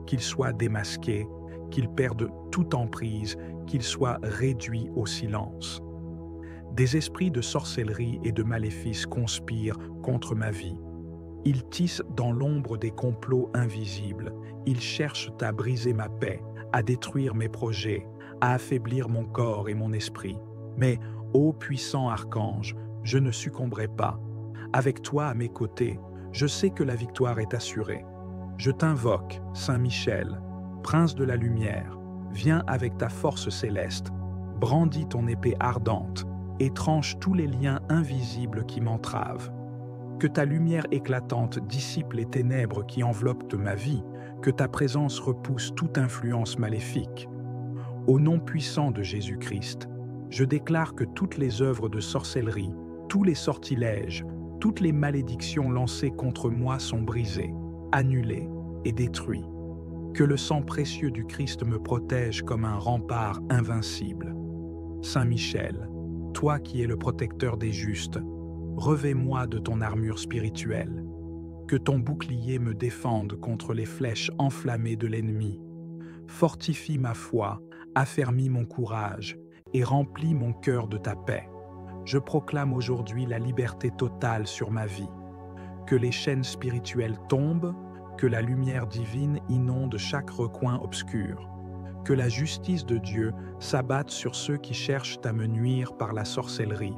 Speaker 1: qu'ils soient démasqués, qu'ils perdent toute emprise, qu'ils soient réduits au silence. Des esprits de sorcellerie et de maléfice conspirent contre ma vie. Ils tissent dans l'ombre des complots invisibles. Ils cherchent à briser ma paix, à détruire mes projets, à affaiblir mon corps et mon esprit. Mais, ô puissant archange, je ne succomberai pas. Avec toi à mes côtés, je sais que la victoire est assurée. Je t'invoque, Saint Michel, Prince de la lumière, viens avec ta force céleste, brandis ton épée ardente et tranche tous les liens invisibles qui m'entravent. Que ta lumière éclatante dissipe les ténèbres qui enveloppent ma vie, que ta présence repousse toute influence maléfique. Au nom puissant de Jésus-Christ, je déclare que toutes les œuvres de sorcellerie, tous les sortilèges, toutes les malédictions lancées contre moi sont brisées, annulées et détruites. Que le sang précieux du Christ me protège comme un rempart invincible. Saint Michel, toi qui es le protecteur des justes, revêt-moi de ton armure spirituelle. Que ton bouclier me défende contre les flèches enflammées de l'ennemi. Fortifie ma foi, affermis mon courage et remplis mon cœur de ta paix. Je proclame aujourd'hui la liberté totale sur ma vie. Que les chaînes spirituelles tombent, que la lumière divine inonde chaque recoin obscur. Que la justice de Dieu s'abatte sur ceux qui cherchent à me nuire par la sorcellerie.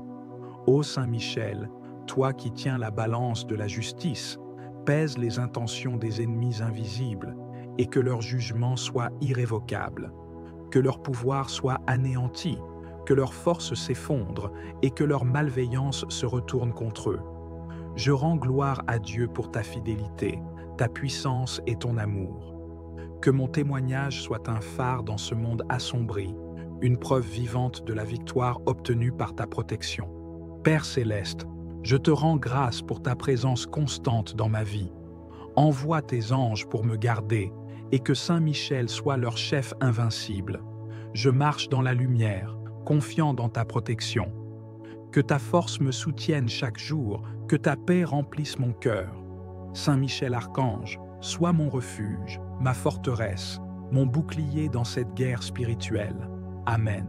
Speaker 1: Ô Saint Michel, toi qui tiens la balance de la justice, pèse les intentions des ennemis invisibles et que leur jugement soit irrévocable. Que leur pouvoir soit anéanti, que leur force s'effondre et que leur malveillance se retourne contre eux. Je rends gloire à Dieu pour ta fidélité, ta puissance et ton amour. Que mon témoignage soit un phare dans ce monde assombri, une preuve vivante de la victoire obtenue par ta protection. Père céleste, je te rends grâce pour ta présence constante dans ma vie. Envoie tes anges pour me garder et que Saint Michel soit leur chef invincible. Je marche dans la lumière, confiant dans ta protection. Que ta force me soutienne chaque jour, que ta paix remplisse mon cœur. Saint Michel Archange, sois mon refuge, ma forteresse, mon bouclier dans cette guerre spirituelle. Amen.